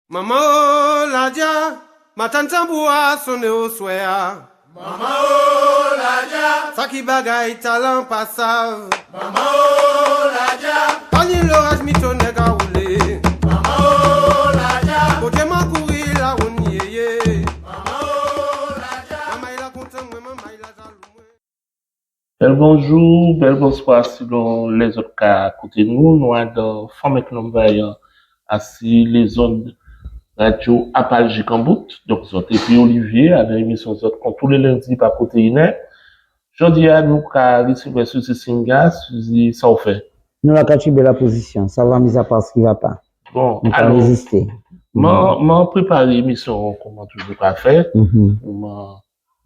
Mama o la dia, matantambua sonne au soya. Mama o la dia, Saki bagay talent passav. Mama o la dia, Pani l'orage mito nega roulé. Mama o la dia, Côté man couri la roune yeye. Mama o la dia. Mama il a content, maman il a jaloux. Bel bonjour, bel bonsoir selon les autres cas à côté de nous. Nous avons formé que nous voyons assis les zones radio Apalgie Cambout. Donc, zot et puis Olivier avec émission zot comme tous les lundis par côté iné. Jeudi à nous qu'à recevoir Suzy Singa, Suzy ça vous fait. Nous la cachibé la position, ça va mis à part ce qui va pas. Bon, On peut alors, résister. m'en préparé l'émission comment toujours pas faire. M'en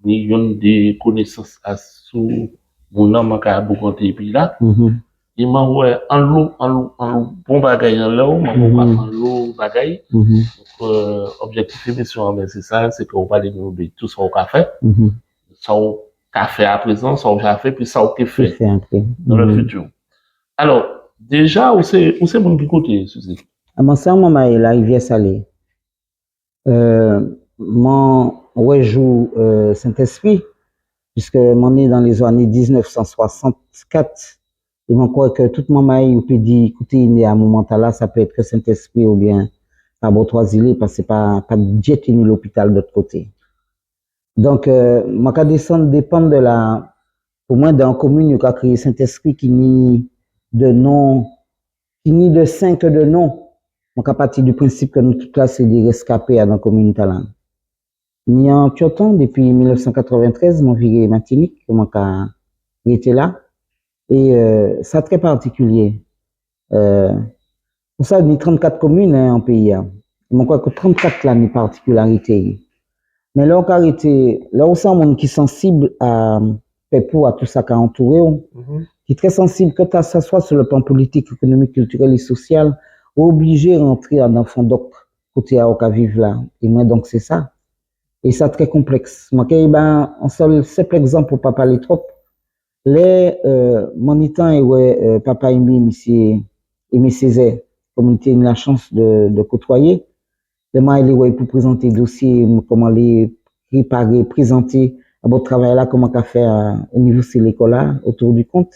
ni une des connaissances à sous mon nom ka beaucoup et puis là. Il m'a ouais en l'eau bon bagaille en l'eau m'a pas en l'eau bagaille donc objectif émission ben c'est ça, c'est qu'on va de tout ça au café ça au café à présent ça au café puis ça au café dans le futur. Alors déjà où c'est mon côté Suzy à mon sang maman est la rivière salée mon ouais joue Saint-Esprit puisque mon est dans les années 1964. Et je crois que toute maman ou peut dire, écoutez, il est à un moment là, ça peut être que Saint-Esprit ou bien à Bois-Trois-Îlets, parce que c'est pas jet ni l'hôpital de l'autre côté. Donc, ma cas descendre dépend de la, au moins dans la commune, il a créé Saint-Esprit qui ni de nom, qui ni de saint que de nom. Donc, à partir du principe que nous, toute là, c'est des rescapés dans la commune talent. Ni en Tioton, depuis 1993, mon viré Martinique, mon cas, il était là. Et ça très particulier. Pour ça, il y a 34 communes hein, en pays. Je crois que 34 là, une particularité. Mais là, on arrêté, là où ça, monde qui est sensible à Pepou, à tout ça qui a entouré, qui est très sensible, que ça soit sur le plan politique, économique, culturel et social, obligé de rentrer dans le fond doc, côté à vivre là. Et moi, donc, c'est ça. Et ça, très complexe. Moi, un seul simple exemple pour pas parler trop. Les monitants et ouais papa Aimé Césaire comme j'ai eu la chance de côtoyer les moi les ouais pour présenter dossier comment les préparer présenter à votre travail là comment qu'a fait au niveau de l'école là autour du compte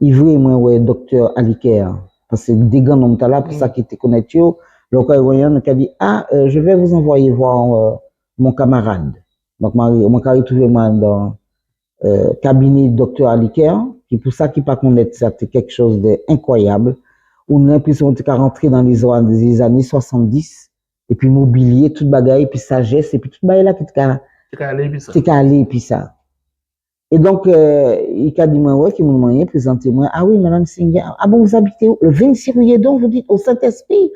il voulait moi ouais docteur Aliker parce que des grands noms là pour ça qui était connecté le quoi voyant qui a dit je vais vous envoyer voir mon camarade donc moi quand retrouvé moi dans cabinet docteur Aliker, qui pour ça qui pas connaître ça, c'est quelque chose d'incroyable. On a l'impression de rentrer dans les années 70, et puis mobilier, toute bagaille, puis sagesse, et puis toute bagaille là, qui t'es allé, puis ça. Et donc, il a dit, moi, ouais, qui m'a demandé, présentez-moi, ah oui, madame Singa, ah bon, vous habitez où? Le 26 juillet, donc, vous dites, au Saint-Esprit?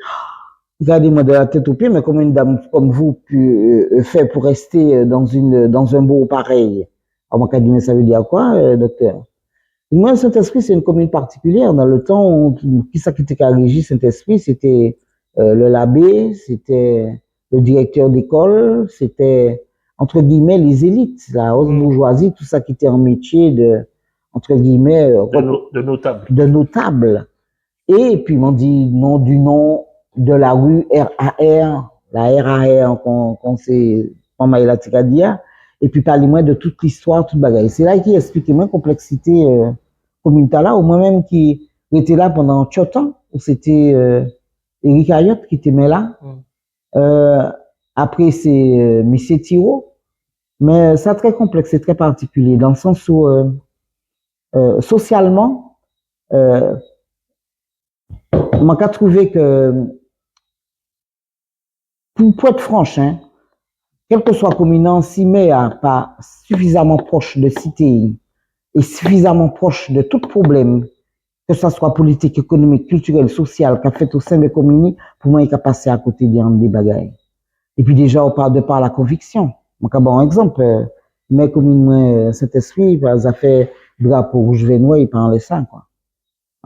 Il a dit, moi, de la tête aux pieds, mais comment une dame comme vous fait pour rester dans un beau pareil? Alors, moi, dit, ça veut dire quoi, docteur? Et moi, Saint-Esprit, c'est une commune particulière. Dans le temps où, qui était à Régis Saint-Esprit, c'était le l'abbé, c'était le directeur d'école, c'était, entre guillemets, les élites, la haute bourgeoisie, tout ça qui était en métier de, entre guillemets, de notable. Et puis, m'ont dit nom du nom de la rue RAR, la RAR qu'on sait, pas mal la Ticadia. Et puis parlez-moi de toute l'histoire, toute bagaille. C'est là qui explique moi complexité communautaire là, ou moi-même qui était là pendant temps, où c'était Eric Ayotte qui était là. Après c'est Michel Thiro. Mais c'est très complexe, c'est très particulier, dans le sens où socialement, moi j'ai trouvé que, pour être franche, hein, quel que soit communant, si mais pas suffisamment proche de cité et suffisamment proche de tout problème, que ce soit politique, économique, culturel, social, qu'a fait au sein des communes, pour moi, il a passé à côté des bagailles. Et puis déjà, on parle de par la conviction. Moi, bon exemple, mes communes, Saint-Esprit, ça fait drapeau rouge, vert, noir, ils parlent ça, quoi.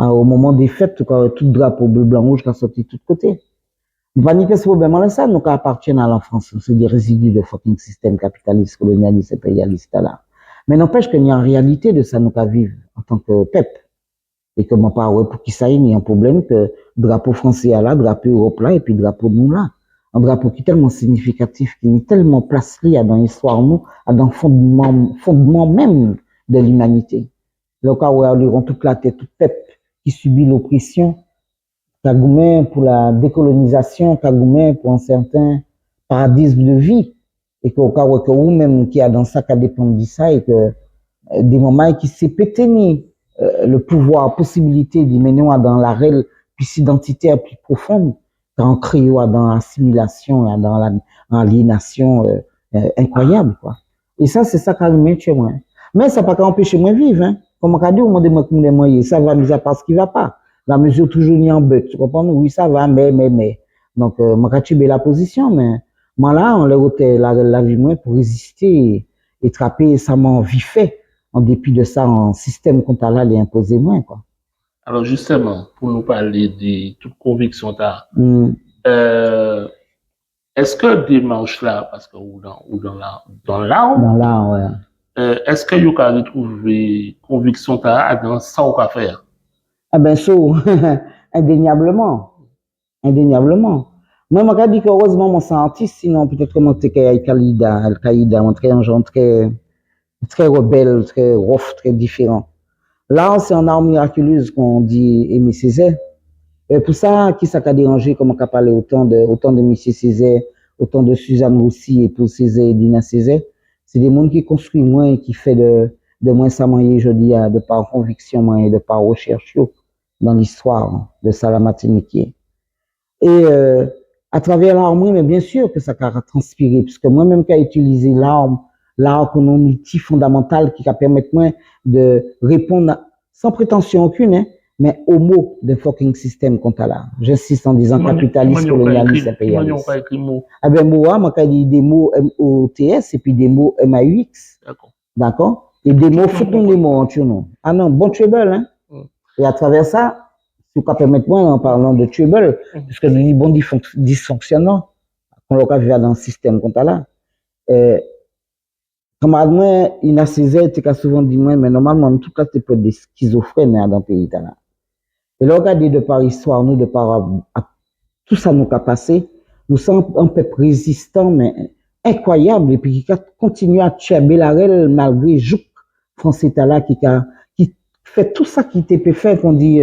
Au moment des fêtes, tout drapeau bleu, blanc, rouge qui a sorti de tous côtés. Nous pas ni ce problème là ça, nous appartiennent à la France. C'est des résidus de fucking système capitaliste, colonialiste, impérialiste là. Mais n'empêche qu'il y a une réalité de ça, nous qu'à vivre en tant que peuple. Et que mon pas, ouais, pour qui ça y est, il y a un problème que drapeau français là, drapeau Europe là, et puis drapeau nous là. un drapeau qui est tellement significatif, qui est tellement placé dans l'histoire, nous, dans le fondement même de l'humanité. Le cas où ils auront toute la tête, tout peuple qui subit l'oppression, Kagoumen pour la décolonisation, Kagoumen pour un certain paradigme de vie, et qu'au cas où vous-même qui a dans ça, qui dépend de ça, et que des moments qui s'est pété le pouvoir, possibilité d'y mener dans la réelle plus identitaire plus profonde, dans créer dans l'assimilation, dans l'aliénation incroyable, quoi. Et ça, c'est ça qui a chez moi. Mais ça n'a pas empêché moi de vivre, hein. Comme on a dit, on demande comment moyens, ça va, mais à part ce qui va pas. La mesure toujours ni en bête, tu comprends? Oui, ça va, mais. Donc, on a tué la position, mais moi là, on l'a ôté la vie moins pour résister et trapper ça m'a vie fait. En dépit de ça, un système qu'on t'a là, les imposer moins, quoi. Alors, justement, pour nous parler de toute conviction, est-ce que démarche là, parce que dans l'arbre, Dans là, ouais. est-ce que vous avez retrouvé conviction dans ça ou pas faire? Ah ben, ça, indéniablement. Indéniablement. Moi, je me dis que heureusement, mon artiste, sinon peut-être que mon Al-Qaïda, on très un genre très rebelle, très rough, très différent. Là, c'est une arme miraculeuse qu'on dit Aimé Césaire. Et pour ça, qui ça a dérangé, comme on a parlé autant de Monsieur Césaire, autant de Suzanne Roussy et pour Césaire et Dina Césaire. C'est des mondes qui construisent moins et qui fait de moins ça moyen, je dis, de par conviction moins et de par recherche dans l'histoire de Salamatiniké. Et à travers l'arme, mais bien sûr que ça a transpiré, puisque moi-même qui ai utilisé l'arme comme un outil fondamental qui va permettre moi de répondre sans prétention aucune, hein, mais au mot de fucking système qu'on a là. J'insiste en disant capitaliste, colonialiste, impérialiste. Ah ben moi, j'ai dit des mots M-O-T-S et puis des mots M-A-U-X. D'accord? Et des mots, faut-on les mots entre nous. Ah non, bon trouble, hein? Et à travers ça, si vous permettez moi en parlant de trouble, puisque nous disons bon dysfonctionnement, qu'on l'a vu dans le système qu'on a là. Camarade moi, il a Césaire, tu as souvent dit moi, mais normalement, tout cas, c'est pas des schizophrènes dans le pays là. Et là, regardez de par histoire, nous, de par tout ça nous a passé, nous sommes un peuple résistant, mais incroyable, et puis qui continue à tuer la règle malgré Jouk, français là, qui fait tout ça qui était fait, qu'on dit,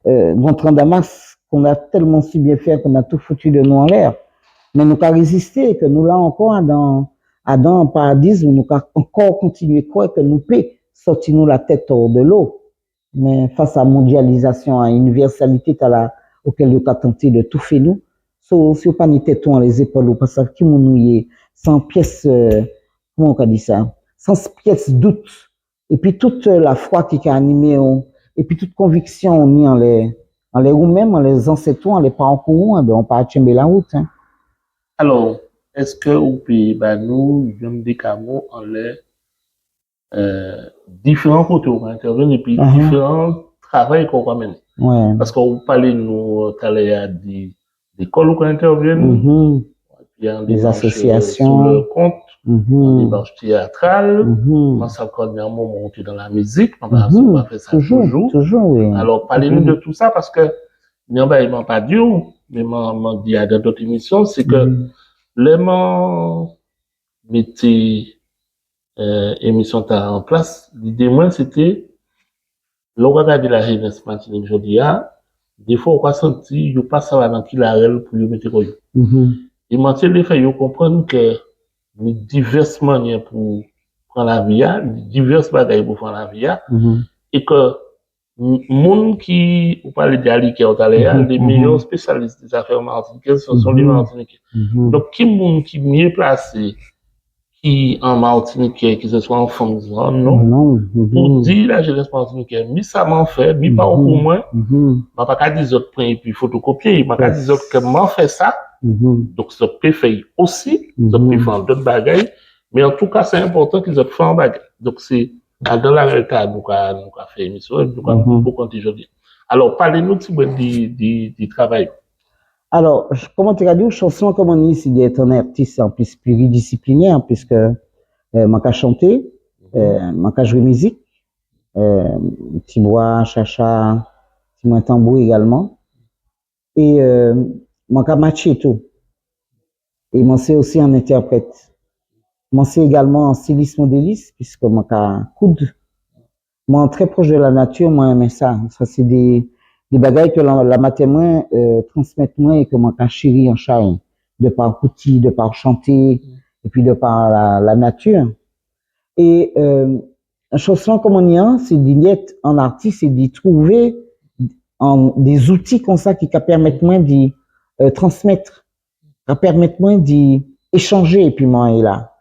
Gontran Damas, qu'on a tellement si bien fait, qu'on a tout foutu de nous en l'air. Mais nous avons résisté, que nous là encore dans le paradis, nous avons encore continué quoi, que nous peut sortir nous la tête hors de l'eau. Mais face à la mondialisation, à l'universalité auquel nous avons tenté de tout faire nous, si vous pas mis tête dans les épaules, ou pas ça, qui nous y sans pièce, comment on dit ça, sans pièce doute, et puis toute la foi qui a animé, et puis toute conviction on mis en les ou même en les ancêtres, en les parents courants, ben on pas tomber la route. Hein. Alors, est-ce que au pays, nous, des camos en les différents côtés où on intervient et puis différents travaux qu'on va mener. Ouais. Parce qu'on parlait, nous, tout à l'heure, des écoles où on intervient, puis des associations, sur le compte, des démarches théâtrales, moi, ça dernièrement monté dans la musique, on va faire ça toujours, oui. Alors, parlez-nous de tout ça parce que, il m'a pas dit, mais m'a dit dans d'autres émissions, c'est que, les mettez émission en place, l'idée moi c'était le regarder la jeunesse Martinique jodi a des fois on va sentir yo pas savoir dans qui la règle pour yo mettre quoi. Et mentir les fait yo comprendre que il y a diverses manières pour prendre la vie, diverses bagailles pour prendre la vie et que monde qui ou parler d'Ali qui est les meilleurs spécialistes des affaires martiniquaises sont les Martiniquais. Donc qui monde qui mieux placé qui en Martinique, que ce soit en France, non, pour dire la jeunesse martiniquaise, mi ça m'en fait, mi pas au moins, ma pas qu'à dire autres points et puis photocopier, ma pas dire autres que m'en fait ça, donc ça peut faire aussi, ça peut faire d'autres bagailles, mais en tout cas c'est important qu'ils aient fait un bagage. Donc c'est dans la réalité nous avons fait émission, nous avons beaucoup aujourd'hui. Alors parlez-nous du travail. Alors, comment tu as dit, chanson, comme on dit, c'est d'être un artiste en plus pluridisciplinaire, puisque moi, j'ai chanté, moi, j'ai joué musique, petit bois, chacha, petit moi tambour également, et moi, j'ai matché tout. Et moi, c'est aussi un interprète. Moi, c'est également un styliste modéliste, puisque moi, j'ai coude. Moi, très proche de la nature, moi, j'aime ça. Ça, c'est des bagailles que la matière moi, transmet moi et que moi, j'ai chéri en chien. De par coutil, de par chanter, et puis de par la nature. Et, chanson comme on y a, c'est d'être en artiste et d'y trouver des outils comme ça qui permettent moins d'y transmettre, qui permettent moins d'y échanger, et puis moi, et là.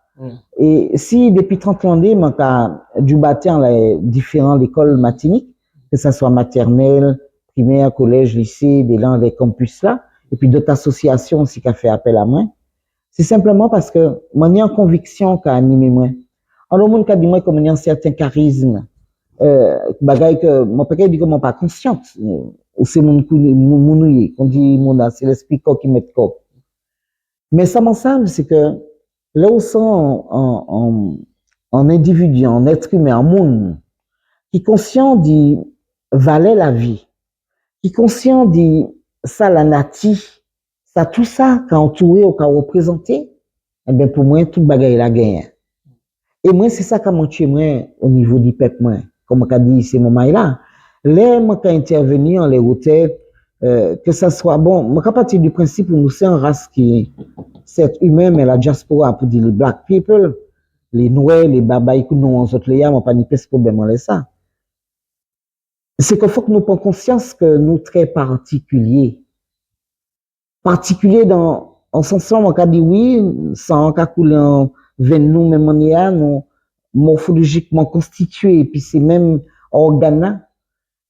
Et si depuis 30 ans, moi, j'ai dû bâtir les différentes écoles matiniques, que ce soit maternelle, primaire, collège, lycée, des langues, des campus là, et puis d'autres associations aussi qui ont fait appel à moi, c'est simplement parce que moi, j'ai une conviction qui a animé moi. Alors, le monde qui a dit moi comme il y a un certain charisme, bagaille que mon père dit que moi pas consciente, ou c'est mon mounouye, qu'on dit mon c'est l'esprit qui met corps. Mais ça m'en semble, c'est que là où sont en individu, en être humain, en monde, qui est conscient d'y valer la vie, qui est conscient d'y ça la natif, ça tout ça qu'a entouré ou qu'a représenté, eh bien pour moi tout bagaille la gagne. Et moi c'est ça qu'a montré moi au niveau du peuple moi, comme qu'a dit c'est moment là. Là moi qu'a intervenir en les hôtels, que ça soit bon, moi qu'à partir du principe où nous c'est une race qui c'est humain mais la diaspora pour dire les black people, les noirs, les babaï que nous on autres les moi pas ni peste problème en ça. C'est qu'il faut que nous prenions conscience que nous très particuliers dans en sens où on a dit oui sans qu'à couler en veine nous même on y a nous morphologiquement constitués et puis c'est même organes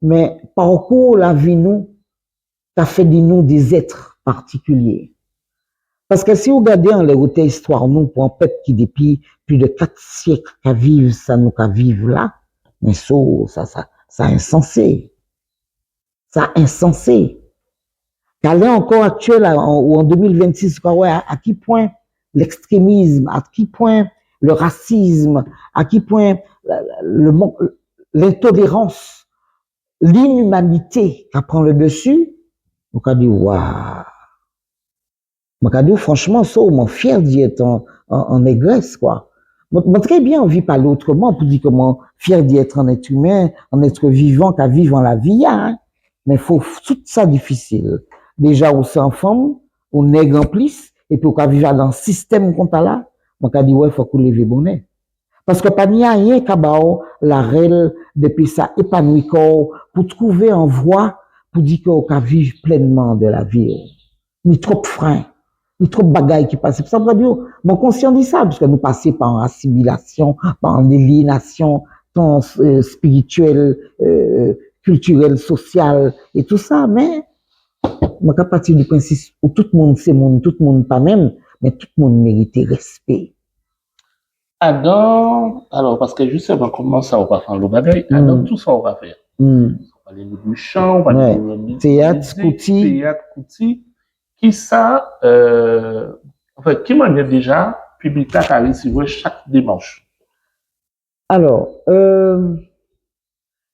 mais parcours la vie nous ça fait de nous des êtres particuliers parce que si vous regardez en les hautes histoires nous pour un peuple qui depuis plus de 4 siècles qu'à vivre ça nous qu'à vivre là mais ça insensé ça insensé qu'à l'heure encore actuelle, ou en 2026, à qui point l'extrémisme, à qui point le racisme, à qui point l'intolérance, l'inhumanité qui prend le dessus, on a dit, waouh. On a dit, franchement, ça, on est fier d'y être en négresse, quoi. Moi, très bien envie de parler autrement pour dire comment fier d'y être un être humain, un être vivant, qu'à vivre en la vie, hein. Mais il faut tout ça difficile. Déjà, on s'enfant, on nègre en plus, et puis on va vivre dans le système qu'on a là, on a dit, ouais, il faut qu'on lève bonnet. Parce que pas n'y a rien qu'à la règle, depuis ça, épanoui pour trouver une voie, pour dire qu'on va vivre pleinement de la vie. Ni trop de freins, ni trop de bagailles qui passent. C'est pour ça que mon conscient dit ça, parce que nous passons par une assimilation, par une aliénation, tant spirituelle, culturelle, sociale, et tout ça, mais, moi, à partir du principe où tout le monde c'est monde, tout le monde pas même, mais tout le monde mérite respect. Adam, alors, parce que justement, comment ça, on va faire le bagage, Adam, tout ça, on va faire. On va aller du chant, on va aller du théâtre, Kouti, qui ça, en fait, qui manière déjà, public là, qui recevoir chaque dimanche. Alors,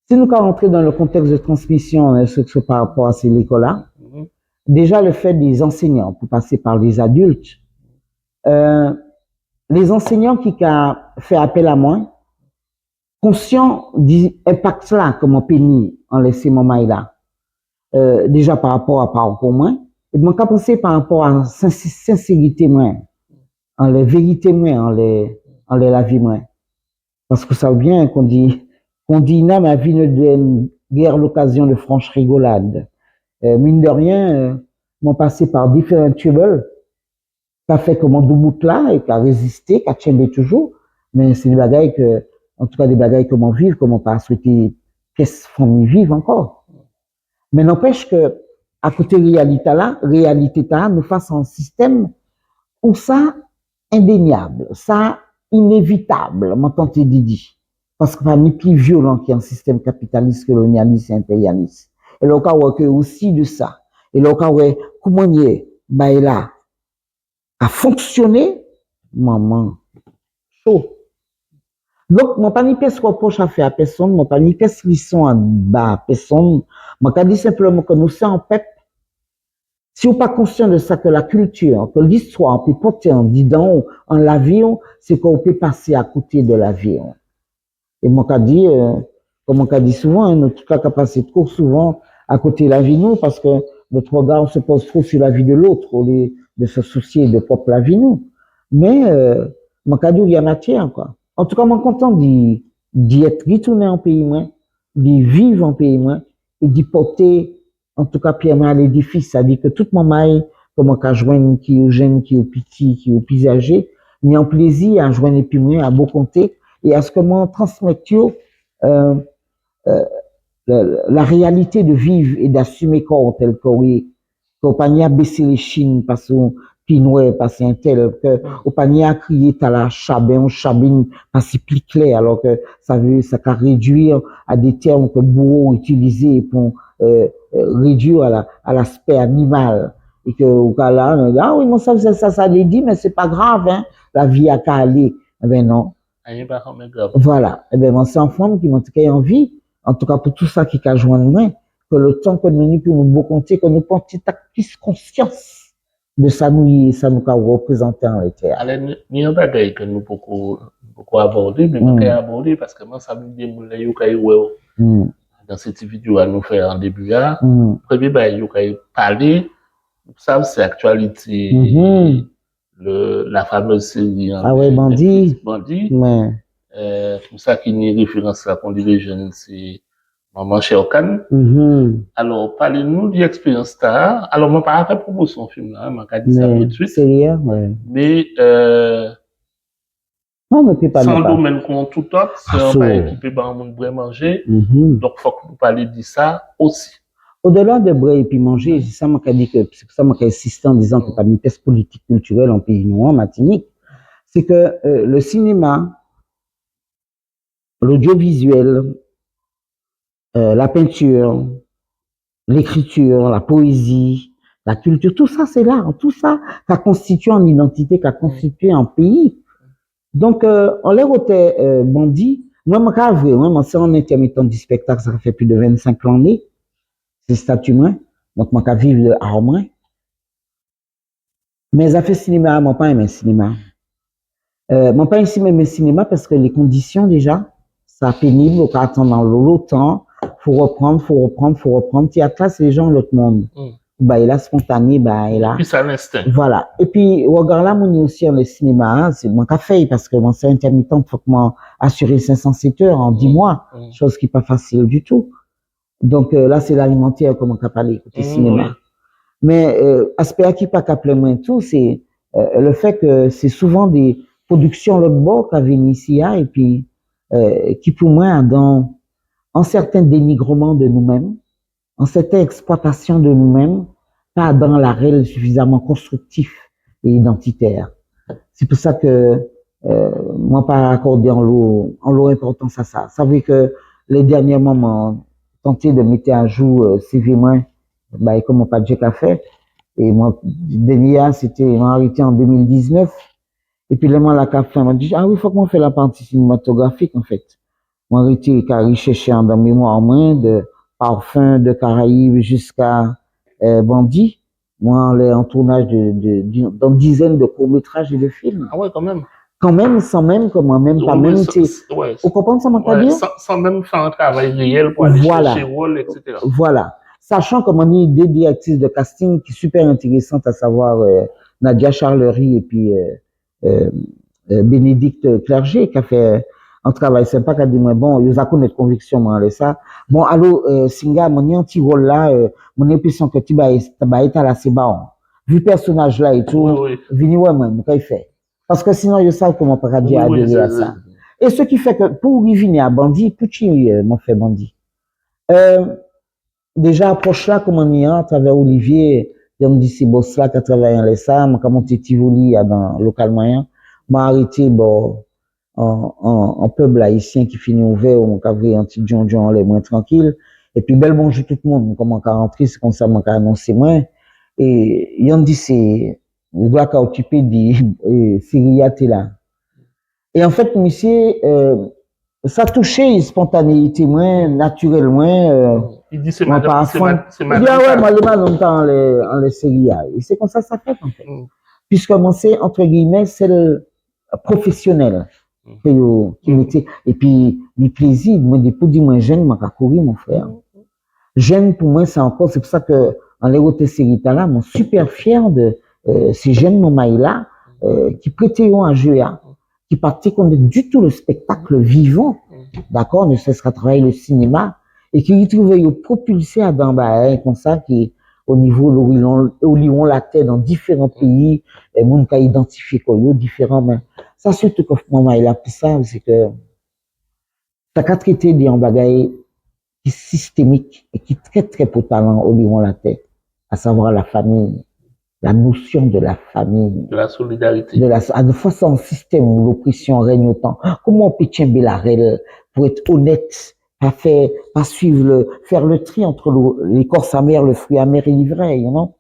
si nous allons rentrer dans le contexte de transmission, ce par rapport à ces écoles-là, déjà le fait des enseignants, pour passer par les adultes, les enseignants qui ont fait appel à moi, conscients d'impact là, comme on pénit en laissant mon mail là, déjà par rapport à parcours moi, et donc qu'à penser par rapport à sincérité moi, en les vérités moi, en les la vie moi. Parce que ça veut bien qu'on dit ma vie ne donne guère l'occasion de franche rigolade. Mine de rien, m'ont passé par différents troubles, ça fait comme un doubout là et qui a résisté, qui a tient toujours, mais c'est des bagailles que, en tout cas des bagailles comment vivre, comment pas souhaiter qu'est-ce famille vivre encore. Mais n'empêche que, à côté réalité là, nous fasse un système où ça indéniable, ça inévitable, m'entend Didi. Parce que pas ni plus violent qu'un système capitaliste, colonialiste et impérialiste. Et là, on voit que aussi de ça. Et là, on voit comment il est, là, a fonctionné, maman, chaud. Donc, mon pas ni pèse reproche à faire à personne, mon pas ni pèse leçon à bas à personne. Moi, dit simplement que nous sommes en peuple Si on pas conscient de ça, que la culture, que l'histoire peut porter en dedans, en l'avion, c'est qu'on peut passer à côté de l'avion. Et mon cas dit, comme on a dit souvent, hein, notre cas a passé trop souvent à côté de la vie nous, parce que notre regard se pose trop sur la vie de l'autre, au lieu de se soucier de propre la vie nous. Mais, mon cas dit, il y a matière, quoi. En tout cas, moi, content d'y être retourné en pays moins, d'y vivre en pays moins, et d'y porter, en tout cas, pierre à l'édifice, c'est-à-dire que tout mon maille, comme on a joindre qui est jeune, qui est petit, qui est plus âgé, mais en plaisir à joindre puis moins, à beau compter, et à ce que moi transmette la réalité de vivre et d'assumer corps tel qu'on est, qu'on pas à baisser les chines parce qu'on pinouet parce un tel que on pas à crier t'as la chabin chabine parce qu'il plus clair alors que ça qu'à réduire à des termes que bourreau utilisés pour réduire à l'aspect animal et que au cas là ah oui mon ça les dit mais c'est pas grave hein la vie a qu'à aller eh ben non voilà eh ben moi c'est en forme qui m'en tout cas envie en tout cas pour tout ça qui a joindre moi que le temps que nous pour nous beau compter que nous portions plus conscience de ça nous représenter en l'éther. Alors ni un bagage que nous beaucoup aborder mais nous aborder parce que moi ça me dit mon yo kay dans cette vidéo à nous faire en début là premier bagage yo kay parler ça c'est actualité la fameuse série ah ouais bandit pour ça qui n'est référence là qu'on dit les jeunes c'est Maman Sherkan. Alors, parlez-nous de l'expérience là. Alors, moi, pas fait promotion film là, moi, dit ça tout de suite. C'est ouais. Mais, non, mais pas sans domaine qu'on tout autre, c'est un pas équipé par un monde pour manger. Donc, faut que vous parlez de ça aussi. Au-delà de bras et puis manger, c'est ça, moi, qui dit que, c'est pour ça, moi, qui insiste en disant que pas une test politique culturelle en pays noir, en Martinique, c'est que, le cinéma, l'audiovisuel, la peinture, l'écriture, la poésie, la culture, tout ça c'est là, tout ça qui a constitué en identité, qui a constitué un pays. Donc, on les était bandits. Moi, moi, c'est en intermittent du spectacle, ça fait plus de 25 ans, c'est statut moins. Donc, moi, je vivre à moins. Mais ça fait cinéma, moi, pas aimer cinéma. Moi, pas aimer cinéma parce que les conditions déjà, ça pénible, on peut attendre dans longtemps. Faut reprendre. Théâtre là, c'est les gens de l'autre monde. Bah, il a spontané, bah, il a. Puis ça l'instinct. Voilà. Et puis, regarde là, mon aussi en le cinéma, c'est mon café, parce que mon c'est intermittent, faut que moi assurer 507 heures en 10 mois. Chose qui n'est pas facile du tout. Donc, là, c'est l'alimentaire, comme on a parlé, côté cinéma. Mais, aspect qui pas qu'à moins tout, c'est, le fait que c'est souvent des productions l'autre bord qui viennent ici, et puis, qui pour moi, dans, en certain dénigrement de nous-mêmes, en certaine exploitation de nous-mêmes, pas dans la réelle suffisamment constructif et identitaire. C'est pour ça que moi pas accordé en l'eau importance à ça. Ça veut que les derniers moments tenté de mettre à jour CV moins, bah comme on pas déjà qu'a fait. Et moi dernier c'était m'a arrêté en 2019. Et puis là moi la café m'a dit ah oui faut qu'on fait la partie cinématographique en fait. Moi, j'étais cherché dans mémoire moins de Parfum de Caraïbes jusqu'à Bandit. Moi, en tournage dans dizaines de courts-métrages et de films. Ah ouais, quand même. Quand même, sans même, comme moi-même, pas même, ouais, vous comprenez ça, mon dire? Sans même faire un travail réel pour aller chercher rôle, etc. Voilà. Sachant que moi, j'ai des directrices de casting qui sont super intéressantes, à savoir Nadia Charlery et puis Bénédicte Clerget, qui a fait un travail sympa, qui a dit, moi, bon, ils ont connaître conviction, moi, ça. Bon, allô, Singa, mon petit rôle là, mon impression que tu vas être à la CBA. Vu le personnage là et tout, vini, ouais, moi, qu'est-ce fait? Parce que sinon, ils savent comment pas dire adhérer à ça. Et ce qui fait que, pour y venir à Bandit, Pucci, m'ont fait Bandit. Déjà, approche là, comme on y est, à travers Olivier, il me dit, c'est boss là, qui a travaillé en l'ESA, m'a monté Tivoli, dans le local moyen, m'a arrêté, bon, en peuple haïtien qui finit ouvert, on a vu un petit John les moins tranquille. Et puis, bel bonjour tout le monde, comment on a rentré, c'est comme ça, on a annoncé moins. Et, il me dit, c'est, le gars qui a occupé de Syria, t'es là. Et en fait, monsieur, ça touchait spontanéité moins, naturellement, Il dit c'est Moi, madame, pas à c'est fond. c'est Il dit, ah ouais, madame. moi, les man, on en les séries. Et c'est comme ça fait, en fait. Mm. Puisque moi, c'est, entre guillemets, c'est le professionnel qui mettait. Et puis, le plaisir, moi, des pour dire, moi, jeune, moi, courir, mon frère. Jeune, pour moi, c'est encore, c'est pour ça que, en les hautes séries, là, moi, super fier de ces jeunes moments-là, qui prêtaient à jouer, qui partaient comme du tout le spectacle vivant, d'accord, ne cesse à travailler le cinéma, et qui trouvaient propulsé à Damba, comme ça, qui, au niveau où ils ont la tête dans différents pays, et monde qui a identifié quoi, différents, mais ça, surtout que moment il a pris ça, c'est que, t'as qu'à traiter des bagailles qui est systémique et qui est très, très potent au niveau de la tête, à savoir la famille, la notion de la famille. De la solidarité. De fois, un système où l'oppression règne autant. Comment on peut tirer la règle pour être honnête, pas suivre faire le tri entre l'écorce amère, le fruit amer et l'ivraie, you know?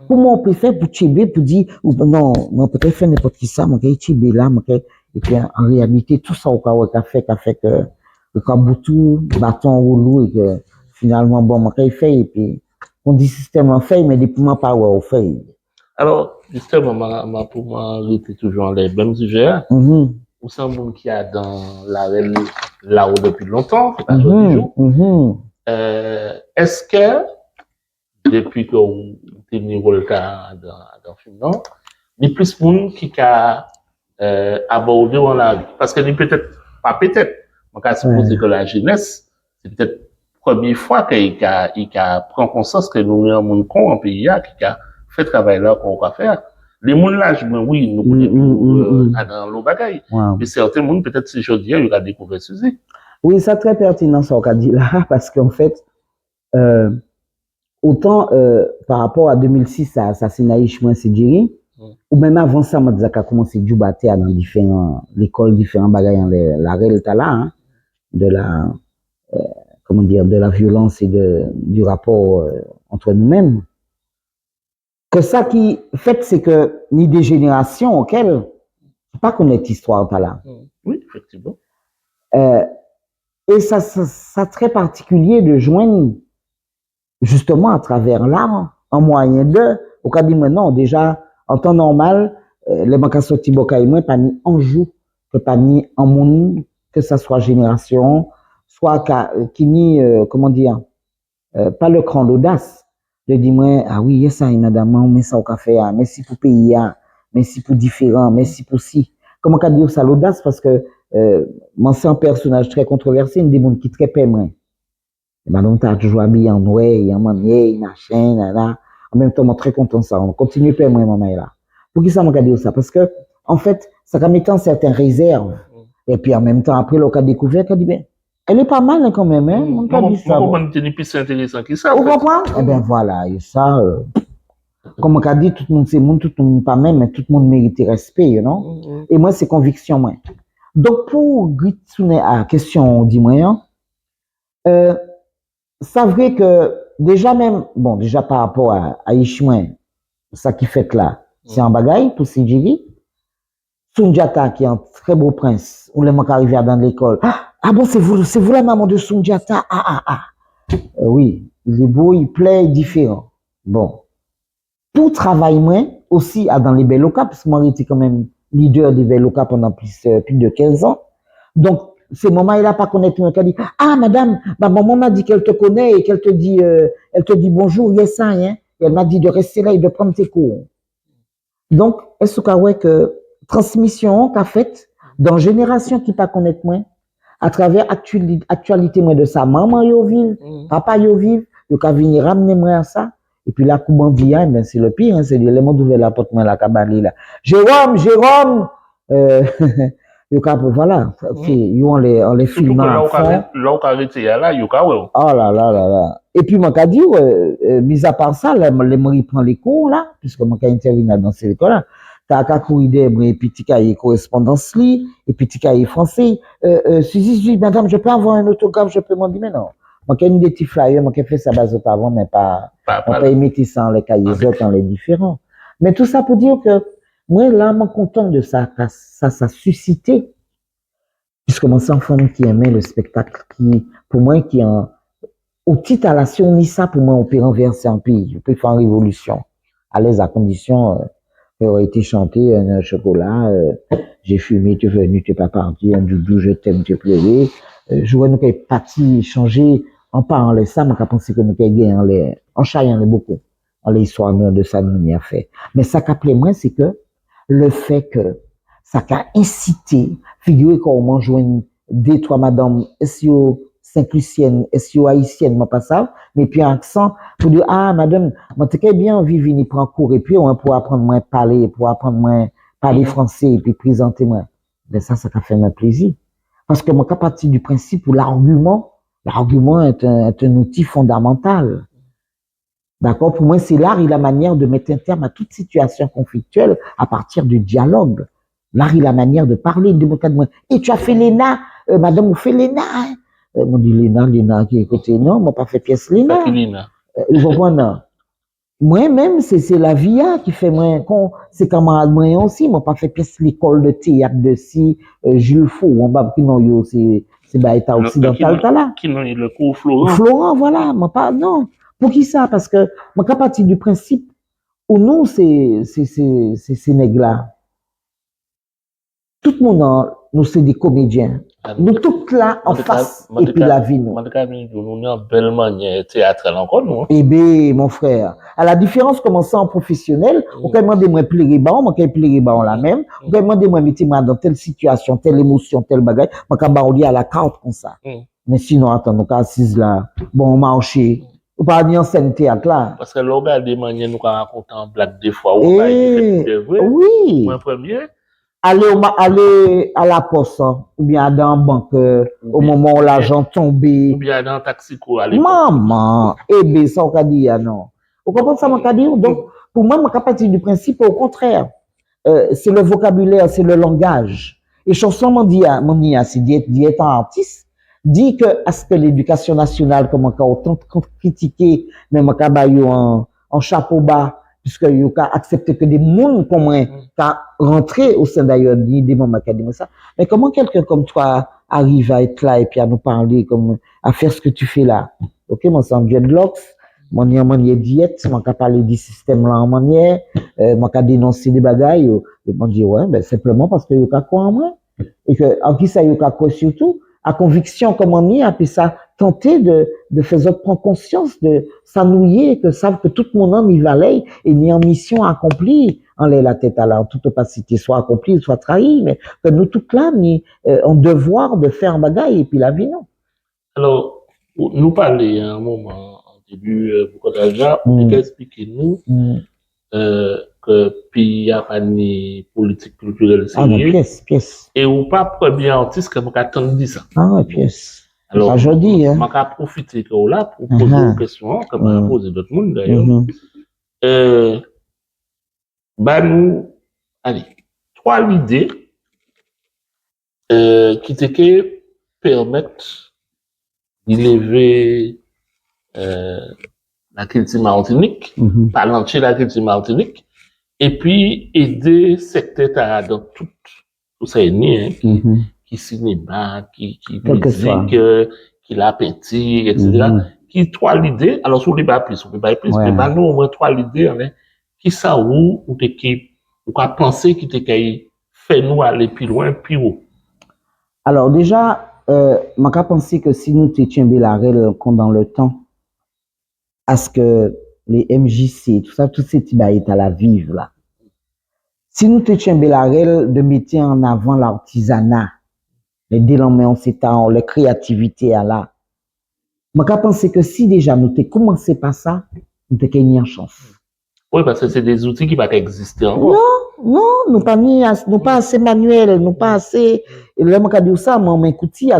Comment on peut faire pour tirer, pour dire, non, on peut faire n'importe qui ça, on peut tirer là, et puis, en réalité, tout ça, on a fait que, le kaboutou, bâton roulou, et que, finalement, bon, on fait, et puis, on dit système en fait, mais depuis moi, pas, ouais, on fait. Alors, justement, pour moi, j'étais toujours les mêmes sujets. Ou c'est un monde qui a dans la réelle là-haut depuis longtemps, c'est pas du jour. Est-ce que, depuis que vous tenez le rôle dans le film, non, il y a plus de monde qui a abordé dans la vie? Parce que peut-être, pas peut-être, on peut supposer que la jeunesse, c'est peut-être la première fois qu'il a pris conscience que nous sommes un monde con en pays, qui a fait travail là qu'on va faire. Les gens là, oui, nous connaissons dans le bagaille. Mais certains gens, peut-être si je dis, ils ont découvert ceci. Oui, c'est très pertinent ce qu'on dit là, parce qu'en fait, autant par rapport à 2006, à l'assassinat Ishmael Sidjiri, ou même avant ça, moi, j'ai commencé à jouer dans différentes écoles, différents bagailles, la réalité là, de la, comment dire, de la violence et du rapport entre nous-mêmes. Que ça qui fait, c'est que ni des générations auxquelles pas connaître l'histoire là. Oui, effectivement. Et ça très particulier de joindre justement à travers l'art en moyen de, au cas dit maintenant déjà en temps normal, les banques sorti bokaï moins pas ni en joue que pas ni en monde, que ça soit génération, soit qui ni comment dire, pas le cran d'audace. Je dis moi ah oui, ça madame, mais ça au café, merci pour pays, merci pour différent, merci pour si. Comment qu'a dire ça l'audace parce que moi c'est un personnage très controversé, une des monde qui très paiement. Madame t'as toujours habillé en noir, en manier, machin, là. En même temps, moi très content de ça. On continue paiement maman là. Pour qui ça m'a dire ça parce que en fait, ça a mis en certaines réserves. Et puis en même temps après l'on a découvert qu'elle dit ben elle est pas mal quand même, hein. On peut dire ça. Comment tu plus intéressant que ça? Vous comprenez? Eh bien voilà, et ça, comme on a dit, tout le monde c'est monde, tout le monde pas même, mais tout le monde mérite respect, you know? Et moi, c'est conviction, moi. Donc, pour retourner à la question, dis-moi, c'est vrai que déjà même, bon, déjà par rapport à Ishmael, ça qui fait là, c'est un bagaille pour Sidjiri. Soundiata, qui est un très beau prince, où les gens arrivent dans l'école. Ah bon, c'est vous la maman de Soundiata? Oui, il est beau, il plaît, il est différent. Bon. Pour travailler moins, aussi dans les Belloca, parce que moi, j'étais quand même leader des Belloca pendant plus de 15 ans. Donc, ces moments, il n'a pas connaître tout le monde qui dit, ah, madame, ma maman m'a dit qu'elle te connaît et qu'elle te dit bonjour, yes, hein, et elle m'a dit de rester là et de prendre tes cours. Donc, est-ce que transmission qu'a faite dans génération qui pas connaître moins, à travers actualité moins de sa maman yo vive, papa yo vive, yo ka venir ramener moi à ça. Et puis là, Koubandi, ben c'est le pire, hein, c'est les mots d'ouvrir la porte, moi, la cabali, là. Jérôme, voilà, on les filme à fond. Là, on arrêté là, oh là. Et puis, moi, dit, mis à part ça, les moi, prend les cours, là, puisque moi, intervient dans cette école-là. T'as qu'à courir et puis tu as correspondance li, et puis tu as français. Si, madame, je peux avoir un autographe, je peux m'en dire, mais non. Moi, j'ai des petits flyers, moi, j'ai fait ça base avant, mais pas émettre ça les cahiers autres, les différents. Mais tout ça pour dire que, moi, là, moi, content de ça, ça suscité. Puisque moi, c'est une femme qui aimait le spectacle, pour moi, qui au titre à la si on dit ça, pour moi, on peut renverser un pays, on peut faire une révolution. À l'aise à condition, aurait été chanté un chocolat, j'ai fumé, tu es venu, tu n'es pas parti, un doudou, je t'aime, tu es pleuré. Je vois nous qui parti changer en parlant ça, moi, je pense que nous qui gagné en chaillant beaucoup, en l'histoire de ça, nous a fait. Mais ça qu'a plaît moi, c'est que le fait que ça qu'a incité, figurez comment joindre des trois madame, SEO Saint-Lucienne, SEO haïtienne, moi pas ça, mais puis un accent, pour dire, ah, madame, moi, t'es bien envie de venir prendre cours, et puis, on pour apprendre moins parler, pour apprendre moins parler français, et puis présenter moi. Ben, ça qu'a fait un plaisir. Parce que moi, qu'à partir du principe où l'argument est un outil fondamental. D'accord? Pour moi, c'est l'art et la manière de mettre un terme à toute situation conflictuelle à partir du dialogue. L'art et la manière de parler, de moi. Et tu as fait l'ENA, madame, vous fait l'ENA, hein? Moi, dit l'ENA qui écoute, non, moi, pas fait pièce l'ENA. Vous comprenez? Moi-même, c'est la VIA qui fait moi, c'est camarades moi aussi, moi, pas fait pièce l'école de théâtre de si, Jules Faux, on va, qui non, c'est Baïta occidental, là. Qui non, le cours Florent. Florent, voilà, moi, pas, non. Pour qui ça? Parce que, moi, qu'à partir du principe, où nous, c'est nègres-là. Tout le monde, nous, c'est des comédiens. Nous, tout là, en face, et puis la vie, nous. Nous sommes en belle manière théâtrale encore, nous. Eh bien, mon frère, à la différence, comment ça en professionnel, on peut demander moi pleurer bon, on peut pleurer bon la même, on peut demander moi mettez moi dans telle situation, telle émotion, tel bagage, moi qu'à barouler à la carte comme ça. Mais sinon, attends, nous assise là, bon marché, ou pas dire en scène théâtre là. Parce que là, on regarde des manières nous raconter en blague des fois, oui. Moi premier. Aller à la poste, hein, ou bien dans la banque, au moment où l'argent tombé. Ou bien dans le taxi quoi à l'époque. Maman, eh bien, ça, on peut dire, non. Vous comprenez ça, on peut dire? Donc, pour moi, je partir du principe, au contraire, c'est le vocabulaire, c'est le langage. Et chanson, mon dit, c'est d'être un artiste, dit que, à ce que l'éducation nationale, comme encore autant critiqué, même en chapeau bas, puisque il a accepté que des mondes comme moi qu'à rentrer au sein d'ailleurs des membres académiques ça. Mais comment quelqu'un comme toi arrive à être là et puis à nous parler comme à faire ce que tu fais là? OK, moi c'est en dreadlocks, mon manière diète, moi qu'à parler du système là en manière, moi qu'à dénoncer des bagailles, moi dit ouais, ben simplement parce que il y a quoi en moi et que en qui ça il y a quoi surtout à conviction comme on y a puis ça tenter de faire prendre conscience de s'annouiller, que savent que tout mon homme y valait et ni en mission accomplie, en la tête à la, en toute opacité, soit accomplie, soit trahie, mais que nous tout là, ni en devoir de faire un bagage et puis la vie non. Alors, nous parler un moment, en début, beaucoup d'argent, expliquez-nous que puis il y a pas ni politique culturelle sérieux. Pièce. Et ou pas premier artiste que vous attendez ça. Ah ouais, pièce. Alors, je dis, hein. Je vais profiter que là pour poser une question, comme on a posé d'autres monde d'ailleurs. Nous, allez, 3 idées qui te permettent d'élever la culture martinique, parler la culture martinique, et puis aider secteur dans tout ça qui cinéma, qui musique, qui la peinture, etc. Qui 3 idées, alors sur les bas plus, mais nous au moins 3 idées, qui ça ou a pensé qui te fait nous aller plus loin, plus haut. Alors déjà, moi j'ai pensé que si nous étions Bélarel dans le temps, à ce que les MJC, tout ça, tout ces petits bails à la vive là. Si nous étions Bélarel de mettre en avant l'artisanat, les délaments, la créativité à là. Moi, je pense que si déjà nous t'ai commencé par ça, nous t'ai gagné en chance. Oui, parce que c'est des outils qui vont exister encore. Non, nous pas assez manuels, nous pas assez. Et là, moi, dit ça, moi, mes outils,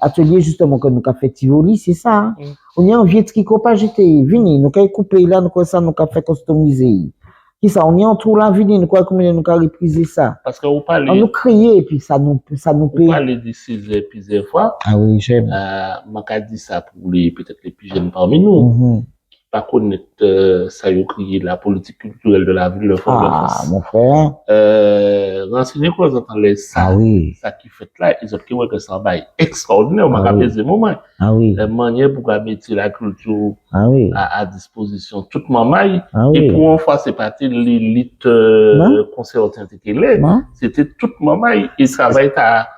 atelier justement que nous avons fait Tivoli, c'est ça. On y a un vieux qui copa jeté, vini, nous avons coupé là, nous avons fait customiser. Qui ça, on y en trouve la vie, nous avons reprisé ça. Parce que vous parlez. On nous criait, et puis ça nous paye. Vous parlez de ces plusieurs fois. Ah oui, j'aime. M'a dit ça pour peut-être les plus jeunes parmi nous. pas connaître ça y est crié la politique culturelle de la ville de Fort-de-France. mon frère. Renseigner quoi vous entendez ça, Ah oui. ça qui fait là, ils ont dit que ça va être extraordinaire, on m'a Ah oui. apaisé moment. Ah oui. La manière pour mettre la culture Ah oui. à disposition toute maman. Ah Et oui. pour une fois, c'est pas l'élite Non. conservative qui est Non. c'était toute maman. Il travaille à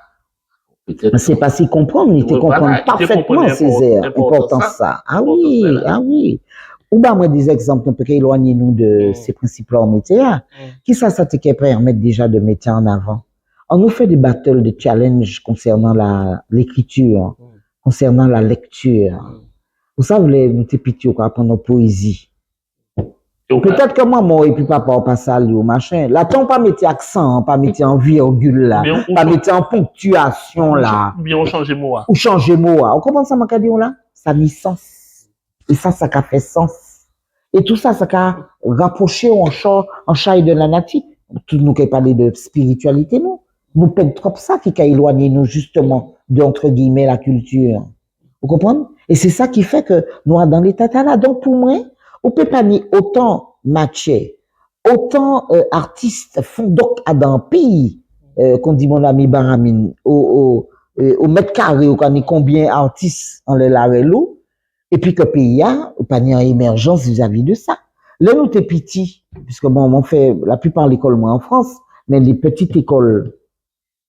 peut-être. C'est pas si comprendre, il te Oui, comprend voilà, il te parfaitement comprenait Césaire, important important ça. ça. Ah Important oui, ça, là. ah oui. Ou bah moi des exemples, on peut éloigner nous de ces principes-là en métier. Qui ça te permettre déjà de mettre en avant? On nous fait des battles, des challenges concernant l'écriture, concernant la lecture. Vous savez, nous t'es pitié quoi apprendre nos poésie. Peut-être que moi, et puis papa, on passe à lui au machin. Là, on pas mettre accent, pas mettre en virgule là, pas mettre en ponctuation là. Bien, on change mot. Ou changer mot. On comprend ça, ma dit là? Ça a mis sens. Et ça a fait sens. Et tout ça, ça a rapproché en chai de la nature. Tout nous qui parler de spiritualité, non? Nous pète trop ça qui a éloigné nous justement de, entre guillemets, la culture. Vous comprenez? Et c'est ça qui fait que nous, dans l'état là. Donc, pour moi, on peut pas ni autant matcher, autant artistes font donc à dans pays, qu'on dit mon ami Baramine, au mètre carré, ou qu'on est combien artistes en les larelou, et puis que pays a, ou pas ni en émergence vis-à-vis de ça. Là, nous t'es petit, puisque bon, on fait la plupart de l'école, moi, en France, mais les petites écoles,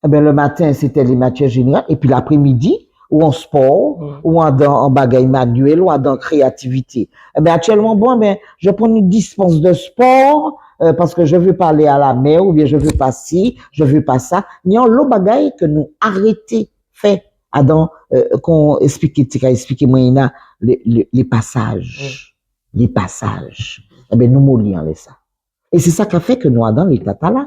eh ben, le matin, c'était les matières générales, et puis l'après-midi, ou en sport, ou en bagaille manuel, ou en créativité. Eh ben, actuellement, bon, ben, je prends une dispense de sport, parce que je veux pas aller à la mer, ou bien je veux pas ci, je veux pas ça. Mais en l'autre bagaille que nous arrêter, fait, qu'on explique, moi, les passages. Les passages. Eh ben, nous mourons ça. Et c'est ça qui a fait que nous, dans l'état là.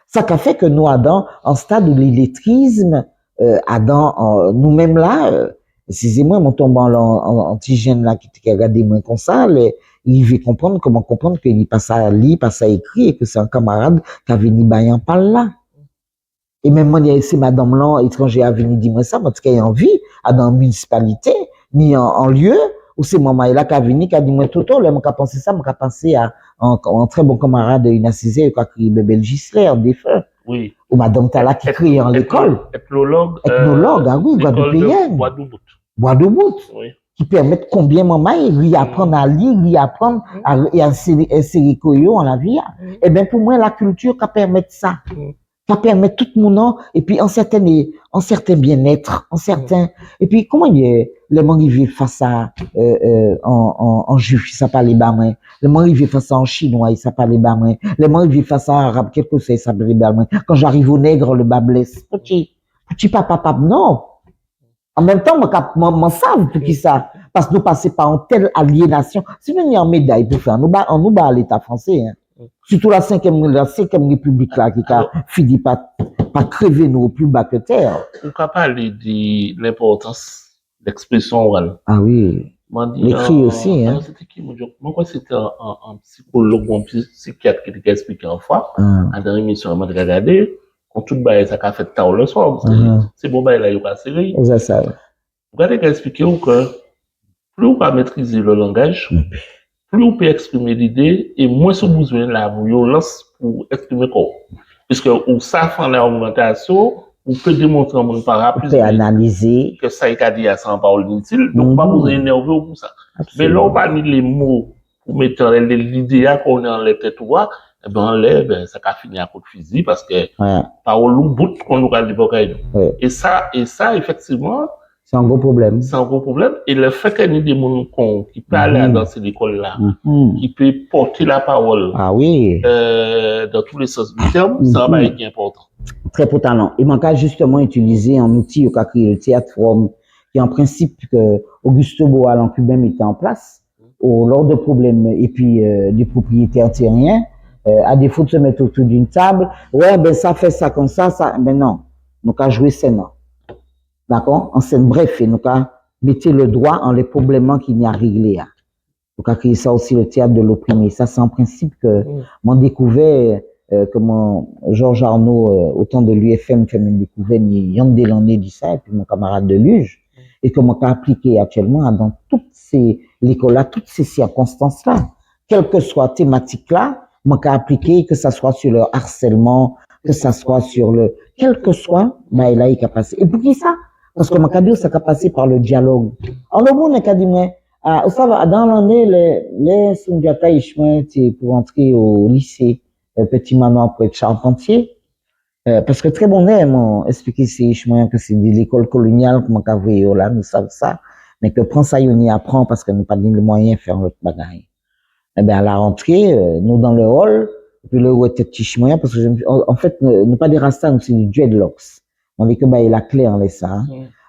Ça qui a fait que nous, dans un stade où l'illettrisme, nous-mêmes là, excusez-moi, mon tombant en antigène là, qui regardé moins comme ça, il veut comprendre comment comprendre qu'il passe à lire, passe à écrire, et que c'est un camarade qui a venu bailler par là. Et même moi, c'est madame là, étranger a venu dire moi ça, moi, qu'il y a envie, dans une municipalité, ni en lieu, où c'est maman là qui a venu, qui a dit moi tout là, moi, qui a pensé ça, moi, qui a pensé à un très bon camarade de une assisée, qui a crié bébé Gislaire, des feux. Oui. Ou madame Tala qui crie en l'école. Ethnologue. Ethnologue, ah oui, Guadeloupéenne. Bois-de-Bout. Oui. Qui permettent combien maman lui apprendre à lire, lui apprendre à insérer koyo en la vie. Eh bien, pour moi, la culture, qui permet ça. Ça permet tout le monde, et puis en certain bien-être, en certain, et puis comment il est, les gens qui vivent face à, en juif, ça parle les bamins, les gens qui vivent face à en chinois, ça parle les bamins, les gens qui vivent face à en arabe, quelque chose, ça parle les bamins. Quand j'arrive au nègre, le bas blesse. Petit papa, non. En même temps, moi, savent pour qui ça. Parce que nous passons par une telle aliénation. Si nous y en médaille pour faire, on nous bat à l'État français, hein. Surtout la cinquième république là, qui a fini par crever nous au plus bas que terre. On peut parler de l'importance de l'expression orale. Ah oui. L'écrit aussi, hein. C'était qui, moi, c'était un psychologue ou un psychiatre qui t'a expliqué une fois, à dans l'émission, on m'a regardé, quand tout le bail, ça a fait tard le soir, c'est bon bail là, il a serré. Vous avez ça. Vous avez expliqué que plus on va maîtriser le langage, plus on peut exprimer l'idée et moins on besoin de la violence pour exprimer quoi. Puisque on s'affronte en argumentation, on peut démontrer en monde par rapport. On peut analyser. Que ça a dit à sans parole inutile, donc pas besoin d'énerver pour ça. Mais là, on parle les mots pour mettre l'idée qu'on a en les têtes droit, eh ben, on ça a fini à coup de fusil parce que parole ou bout qu'on nous a dit et ça, effectivement, c'est un gros problème. C'est un gros problème. Et le fait qu'il y ait des gens qui peuvent aller dans cette école-là, qui peuvent porter la parole dans tous les sens du terme, ça va être important. Très important. Il manque justement utiliser un outil qui a créé le théâtre forme, qui en principe que Augusto Boal en cubain mettait en place, lors de problèmes et puis des propriétaires terriens, à défaut de se mettre autour d'une table, ben ça fait ça comme ça, ben non, nous avons joué scène. D'accord? En scène, bref, et nous avons mis le doigt en les problèmes qu'il y a réglés. Nous avons créé ça aussi, le théâtre de l'opprimé. Ça, c'est en principe que m'en découvert, comment Georges Arnaud, au temps de l'UFM, fait m'en découvert, Yann Delaunay dit ça, et puis mon camarade de Luge, et comment on a appliqué actuellement dans toutes ces l'école là, toutes ces circonstances-là, quelle que soit thématique-là, moi, qu'à appliquer, que ça soit sur le harcèlement, que ça soit sur le, quel que soit, bah, là, il a passé. Et pour qui ça? Parce que Macadou, ça a passé par le dialogue. En le monde, il a dit, mais, ça va, dans l'année, les Sundiata Ishmael, pour entrer au lycée, Petit Manoir près de Charpentier, parce que très bon m'ont expliqué c'est Ishmael que c'est de l'école coloniale, comment qu'a vu là, nous savons ça, mais que prend ça, on y apprend parce que nous pas donné le moyen de faire notre bagaille. Eh bien, à la rentrée, nous dans le hall, puis le était Ishmael, parce que en fait, nous pas des rastas, nous c'est du dreadlocks. On dit que, bah, il a clé en laisse ça.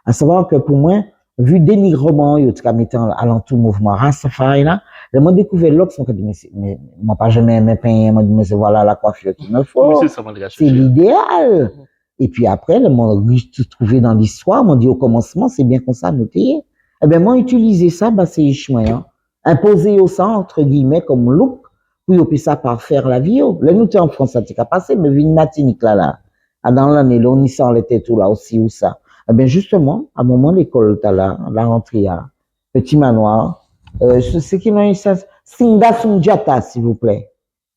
À savoir que pour moi, vu dénigrement, il y a mettant à l'entour mouvement Rastafari là, le monde découvert l'ox, on dit, mais, moi pas jamais aimé pain, moi dit, mais c'est voilà la coiffure qu'il me faut. C'est l'idéal. Et puis après, le monde tout trouvé dans l'histoire, on dit au commencement, c'est bien comme ça, noté. Eh bien, moi, utiliser ça, bah, c'est Ishmael. Imposer au sang, entre guillemets, comme look, puis on peut ça par faire la vie. Là, nous, en France, ça t'est qu'à passer, mais vu une matinique là, dans l'année, là, on y sent l'été tout là aussi, ou ça. Eh bien, justement, à un moment, l'école, t'as là, la rentrée, Petit Manoir, ce qui m'a dit ça, Sinda Sundiata, s'il vous plaît.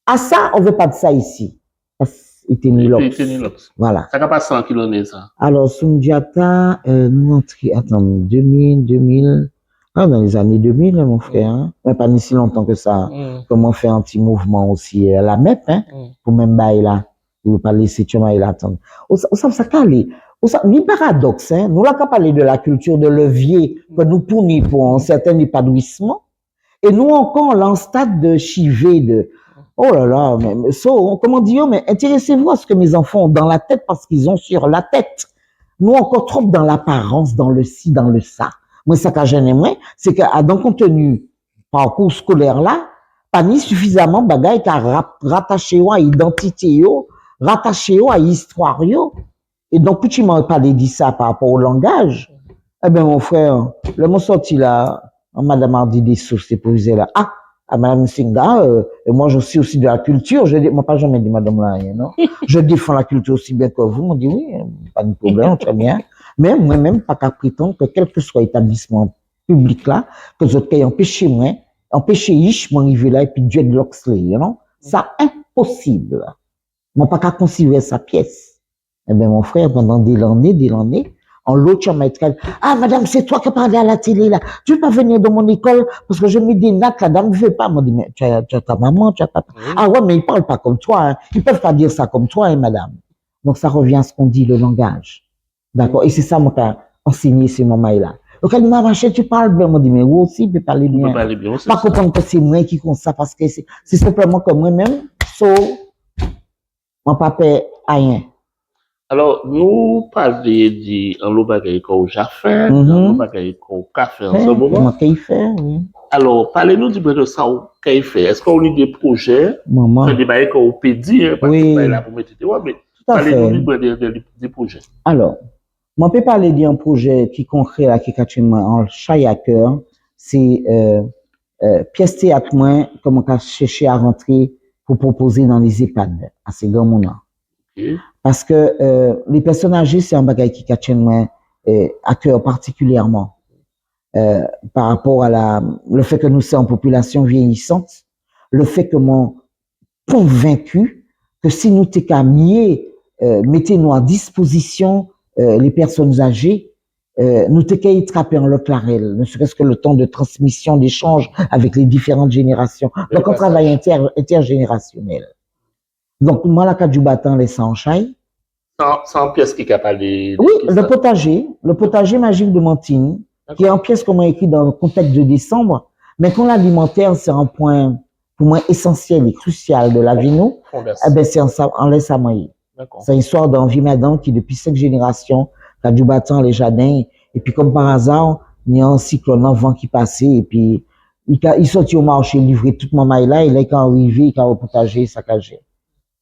À ça, on veut pas de ça ici. Il était Nilox. Voilà. Ça n'a pas 100 km, ça. Alors, Sundiata, nous entrons, attends, 2000, dans les années 2000, mon frère, hein. Mais pas si longtemps que ça. Comment faire un petit mouvement aussi, à la MEP, hein, pour même bailler là, pour pas laisser Tchoma et l'attendre. Ça calé. Ni paradoxe, hein. Nous, là, qu'à parler de la culture de levier que nous pournis pour un certain épanouissement. Et nous, encore, là, en stade de chivé, de, oh là là, mais, comment dire, mais intéressez-vous à ce que mes enfants ont dans la tête parce qu'ils ont sur la tête. Nous, encore trop dans l'apparence, dans le ci, dans le ça. Moi, ça qu'a gêné moi, c'est que, dans le contenu parcours scolaire là, pas ni suffisamment bagaille qu'à rattacher à identité yo, rattacher à histoire yo. Et donc, puis tu m'as parlé de ça par rapport au langage. Eh bien, mon frère, le mot sorti là, Madame a dit des sources, c'est pour vous là. Madame Singa, et moi, je suis aussi de la culture. Je dis, moi, pas jamais dit Madame là, non? Je défends la culture aussi bien que vous. On dit oui, pas de problème, très bien. Mais moi-même, pas qu'à prétendre que quel que soit l'établissement public là, que vous avez empêché moi, empêché Ish, m'arriver là, et puis Dieu de Loxley, non? Ça, impossible. Moi, pas qu'à considérer sa pièce. Eh bien, mon frère, pendant des années, en l'autre, m'a dit, madame, c'est toi qui parlé à la télé, là. Tu veux pas venir dans mon école parce que je mets des nattes, la dame ne veut pas. Moi, dit, mais tu as ta maman, tu as papa. Oui. Ah ouais, mais ils parlent pas comme toi, hein. Ils peuvent pas dire ça comme toi, hein, madame. Donc, ça revient à ce qu'on dit, le langage. D'accord? Et c'est ça, moi, qui a enseigné ce moment-là. Donc, elle dit, ma chérie, tu parles bien. Moi, dit, mais vous aussi, tu peux parler bien. Tu peux parler bien aussi. Pas content que c'est moi qui compte ça parce que c'est simplement que moi-même, mon papa, rien. Alors, nous parlons de l'eau bagaille qu'on a fait, l'eau bagaille qu'on a fait en ce moment. Oui. Alors, parlez-nous de ça qu'on a fait. Est-ce qu'on a des projets? Maman. Des bagailles qu'on peut dire, parce que là pour mettre mais parlez-nous des projets. Alors, moi, je peux parler d'un projet qui est concret, là, qui est actuellement en chai à cœur. C'est, pièce théâtre, moi, comme on a cherché à rentrer pour proposer dans les EHPAD, à ces grands moments. Okay. Parce que les personnes âgées, c'est un bagage qui tient à cœur particulièrement par rapport à le fait que nous sommes en population vieillissante, le fait que moi convaincu que si nous t'es qu'à mieux mettez-nous à disposition les personnes âgées, nous t'es qu'à y attraper en l'autre larel, ne serait-ce que le temps de transmission, d'échange avec les différentes générations. Donc un travail intergénérationnel. Donc, moi, la du bâton, les sans chai. Sans pièce qui est capable de... Oui, le potager magique de Montine, qui est en pièce comme on écrit dans le contexte de décembre, mais quand l'alimentaire, c'est un point, pour moi, essentiel et crucial de la vie, nous, eh ben, c'est en laisse à moyen. C'est une histoire d'un vieux madame qui, depuis 5 générations, a du bâton, les jardins, et puis, comme par hasard, il y a un cyclone, un vent qui passait, et puis, il sortit au marché, livrer toute ma maille là, il est quand arrivé, il a au potager, saccagé.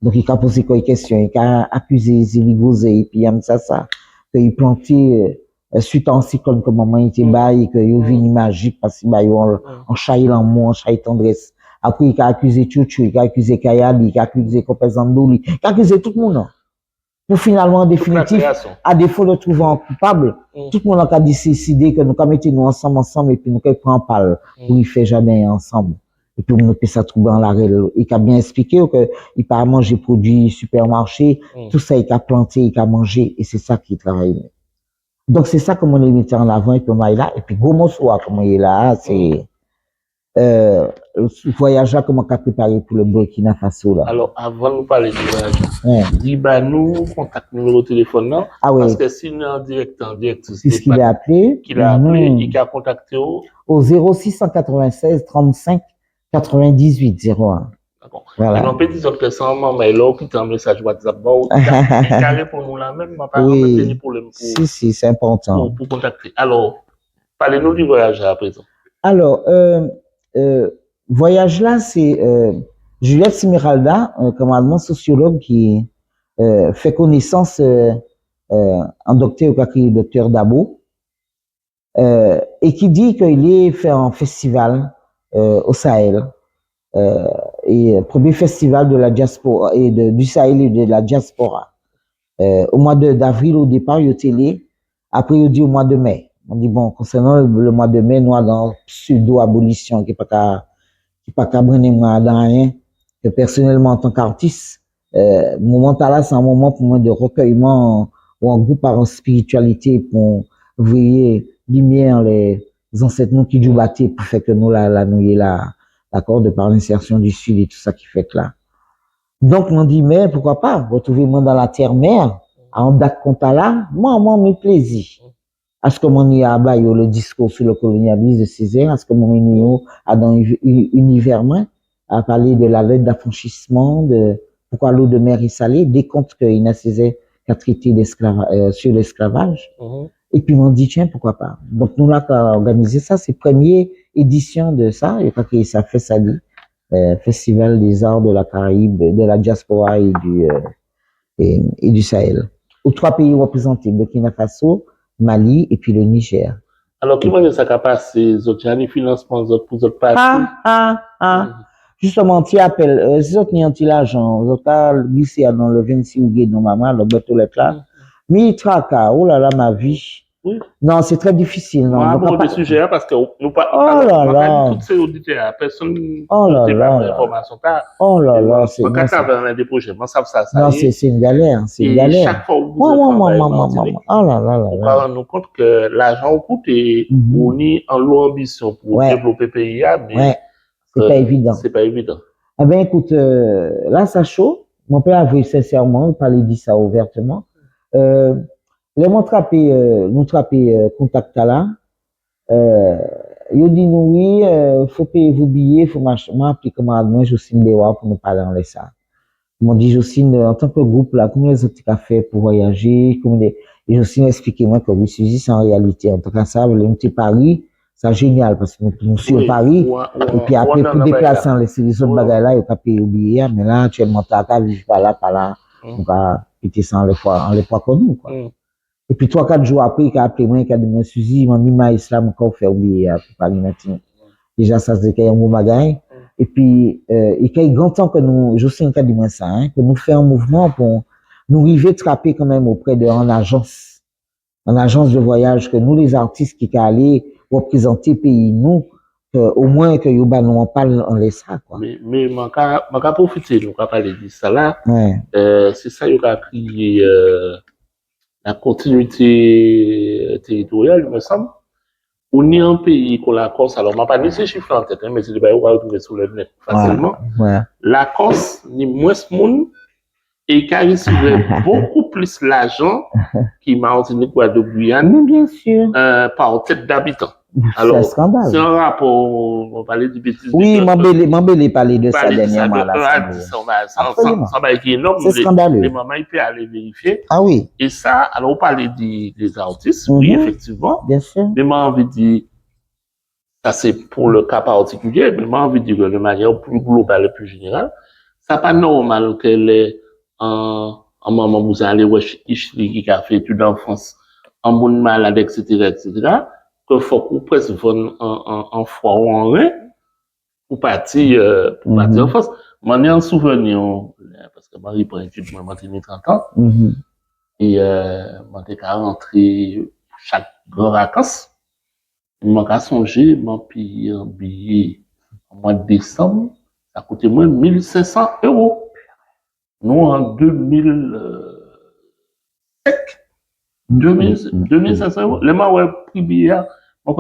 Donc, il a posé quelques questions, il a accusé Zéligosé, et puis il a mis ça, qu'il plantait, suite à un cyclone que maman était bail, et qu'il y avait une magique, parce qu'il y a en chaille l'amour, en chaille tendresse. Après, il a accusé Tchouchou, il a accusé Kayali, il a accusé Kopezandouli, il a accusé tout le monde. pour finalement, en définitive, création. à défaut de trouver un coupable, tout le monde a décidé que nous avons mis nous ensemble et puis nous avons pris parle pour y faire jamais ensemble. Et puis nous ça trouver en l'arrêt. Il a bien expliqué que il pas manger produits supermarché, tout ça il a planté, il a mangé et c'est ça qui travaille. Donc c'est ça comme on est mis en avant et puis on est là et puis gros morceau comme on est là, c'est le voyage là comment on a préparé pour le Burkina Faso là. Alors avant de nous parler du voyage, dis bah nous contact numéro de téléphone là parce que si nous en direct c'est ce qu'il a appelé, il a contacté au 0696 35 98 01. D'accord. Voilà. Et on peut dire que ça mais là qui t'en message WhatsApp il carré pour nous là même pas oui. Problème pour si c'est important pour contacter. Alors parlez-nous du voyage à présent. Alors voyage là c'est Juliette Simiralda, commandement sociologue qui fait connaissance en docteur Dabo et qui dit qu'il est fait un festival au Sahel et premier festival de la diaspora et du Sahel et de la diaspora au mois d'avril au départ il était là, après il dit au mois de mai. On dit bon concernant le mois de mai nous dans pseudo abolition qui pas qu'à brûler moi dans rien que personnellement en tant qu'artiste moment là c'est un moment pour moi de recueillement ou un groupe par spiritualité pour veiller lumière les ancêtres nous qui jouent batté pour faire que nous la nous là d'accord de par l'insertion du sud et tout ça qui fait que là donc on dit mais pourquoi pas retrouver moi dans la terre-mère en date compta là moi mes plaisir à ce que mon y a le discours sur le colonialisme de Césaire, à ce que mon y a dans univers à parler de la lettre d'affranchissement, de pourquoi l'eau de mer est salée, des comptes qu'il a Césaire qui a traité sur l'esclavage. Et puis, on dit, tiens, pourquoi pas. Donc, nous, là, qui a organisé ça, c'est première édition de ça, et quand ça fait ça dit, Festival des arts de la Caraïbe, de la diaspora et du Sahel. Aux 3 pays représentés, Burkina Faso, Mali et puis le Niger. Alors, qui va ça passe ces autres années financement pour autres parties? Justement, tu appelles, ces autres n'ont l'argent, ils ont glissé dans le 26 juillet de maman, le bateau là. Mais il traca, oh là là, ma vie. Oui. Non, c'est très difficile. Non, on va pas de sujet parce que nous pas. Oh là là. Toutes ces auditeurs, personne. Oh là là. Oh là là, c'est. Quand ça va des projets, moi ça. Non, c'est une galère, c'est une galère. Chaque fois où oh là là. On va rendre compte que l'argent coûte et on est en ambition pour développer le pays, mais c'est pas évident. C'est pas évident. Eh ben écoute, là ça chaud. Mon père avait sincèrement parlé dit ça ouvertement. Nous trapper contact là. Il dit nous oui, faut payer vos billets, faut m'acheter. Moi appeler comme Jocelyne Dewa pour nous parler en ça. Ils m'ont dit Jocelyne en tant que groupe là, comment les autres ont fait pour voyager, et Jocelyne expliqué moi que oui, c'est en réalité en tout cas ça, le petit Paris, c'est génial parce que nous sommes Paris et puis après pour déplacer les autres bagages là, il faut payer vos billets, mais là actuellement tu as vivre par là, on va quitter ça en les fois comme nous quoi. Et puis 3-4 jours après, il a appelé moi, il a dit, moi, Suzy, il m'a mis ma islam encore fait oublier, pour Paris maintenant. Déjà, ça se dit qu'il y a un bon bagage. Et puis, il y a grand temps que nous, je sais qu'il dit moi ça, hein, que nous faisons un mouvement pour nous arriver trapper quand même auprès en agence de voyage, que nous, les artistes qui allaient représenter pays, nous, au moins que Yoba nous en parle en laissant, quoi. Mais, m'a profiter, nous, quand parler de ça là, c'est ça, il a crié, la continuité territoriale, il me semble. On est un pays qu'on la Corse, alors, m'a pas mis ces chiffres en tête, hein, mais c'est des bails qu'on va retrouver sur le net facilement. La Corse, ni moins ce monde, et qui recevait beaucoup plus l'argent qui Martinique, Guadeloupe, Guyane. Mais bien sûr. Par tête d'habitant. Alors, c'est un rapport, on parlait du bêtise. Oui, m'embellé parler de ça dernièrement. Ça va être énorme. C'est scandaleux. Les mamans, ils peuvent aller vérifier. Ah oui. Et ça, alors on parlait des artistes, oui, effectivement. Bien sûr. Mais moi, envie de dire, ça c'est pour le cas particulier, mais moi, envie de dire de manière plus globale et plus générale, ça pas normal que les, en maman, vous allez voir, qui a fait études en France, en bonne malade, etc., que faut qu'on presque en foie ou en rein, pour partir en France. M'en ai un souvenir, parce que Marie prend étude, moi, j'ai 30 ans. Et, moi, t'es qu'à rentrer chaque grand vacances. Moi, qu'à songer, moi, puis un billet au mois de décembre, ça coûtait moins 1500 euros. Nous, en 2500 euros. Le mois, ouais, prix billet, moi,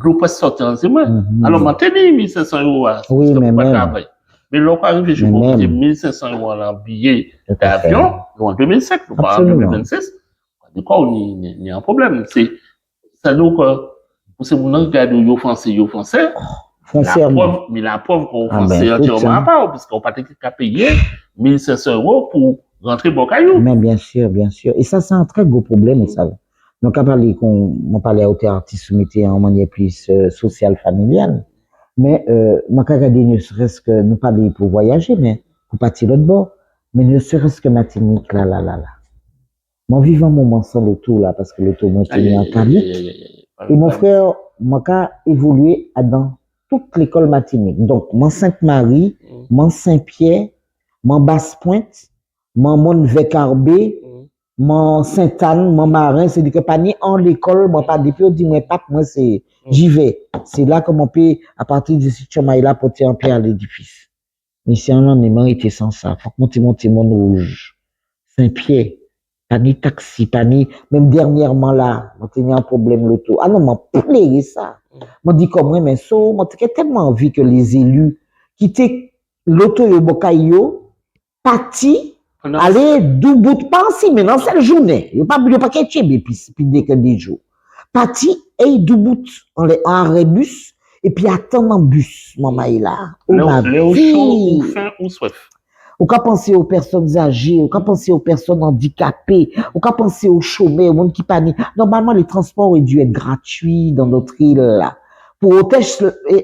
l'eau peut sortir en moi. Alors, moi, t'es dit 1500 euros, Oui, mais même. Mais là, quand arrive, je vais coûter 1500 euros en billet d'avion, nous, en 2005, nous, pas en 2026. De quoi, on y a un problème. C'est donc, pour ces gens qui regardent les Français, mais la preuve qu'on Français entièrement à part, parce qu'on n'a pas qu'à payer 1500 euros pour rentrer au caillou. Mais bien sûr, bien sûr. Et ça, c'est un très gros problème, ça. Donc, à parler qu'on parlait au artiste soumetté en manière plus sociale, familiale. Mais, moi, quand regarder, ne serait-ce que, nous parler pour voyager, mais, pour partir l'autre bord, mais ne serait-ce que Martinique, là. Moi, vivant un moment sans l'auto, là, parce que l'auto m'a tenu en Calique. Et mon frère, moi, a évolué dans toute l'école Martinique. Donc, mon Sainte-Marie, mon Saint-Pierre, mon Basse-Pointe, mon Mont-Vécarbé, mon Sainte-Anne, mon Marin, c'est que pas ni en l'école, moi, pas depuis, on dit, moi, pape, moi, c'est, j'y vais. C'est là que mon père, à partir de ce chemin-là, porter un pied à l'édifice. Mais si on en est mérité sans ça, faut que monter mon rouge. Saint-Pierre. Pas ni taxi, pas ni, même dernièrement là, on tenait un problème l'auto. Ah non, m'a plairé ça. M'a dit comme moi, mais ça, m'a tellement envie que les élus quittent l'auto et Bokayo, parti, aller d'où bout pas si, mais dans cette journée. Il n'y a pas qu'à tchibe, puis dès que des jours. Parti, et d'où bout, en arrêt bus, et puis attendre en bus, maman est là. Ou faim ou soif. Ou qu'à penser aux personnes âgées, ou qu'à penser aux personnes handicapées, ou qu'à penser aux chômeurs, aux monde qui paniquent. Normalement, les transports auraient dû être gratuits dans notre île, là. Pour autant,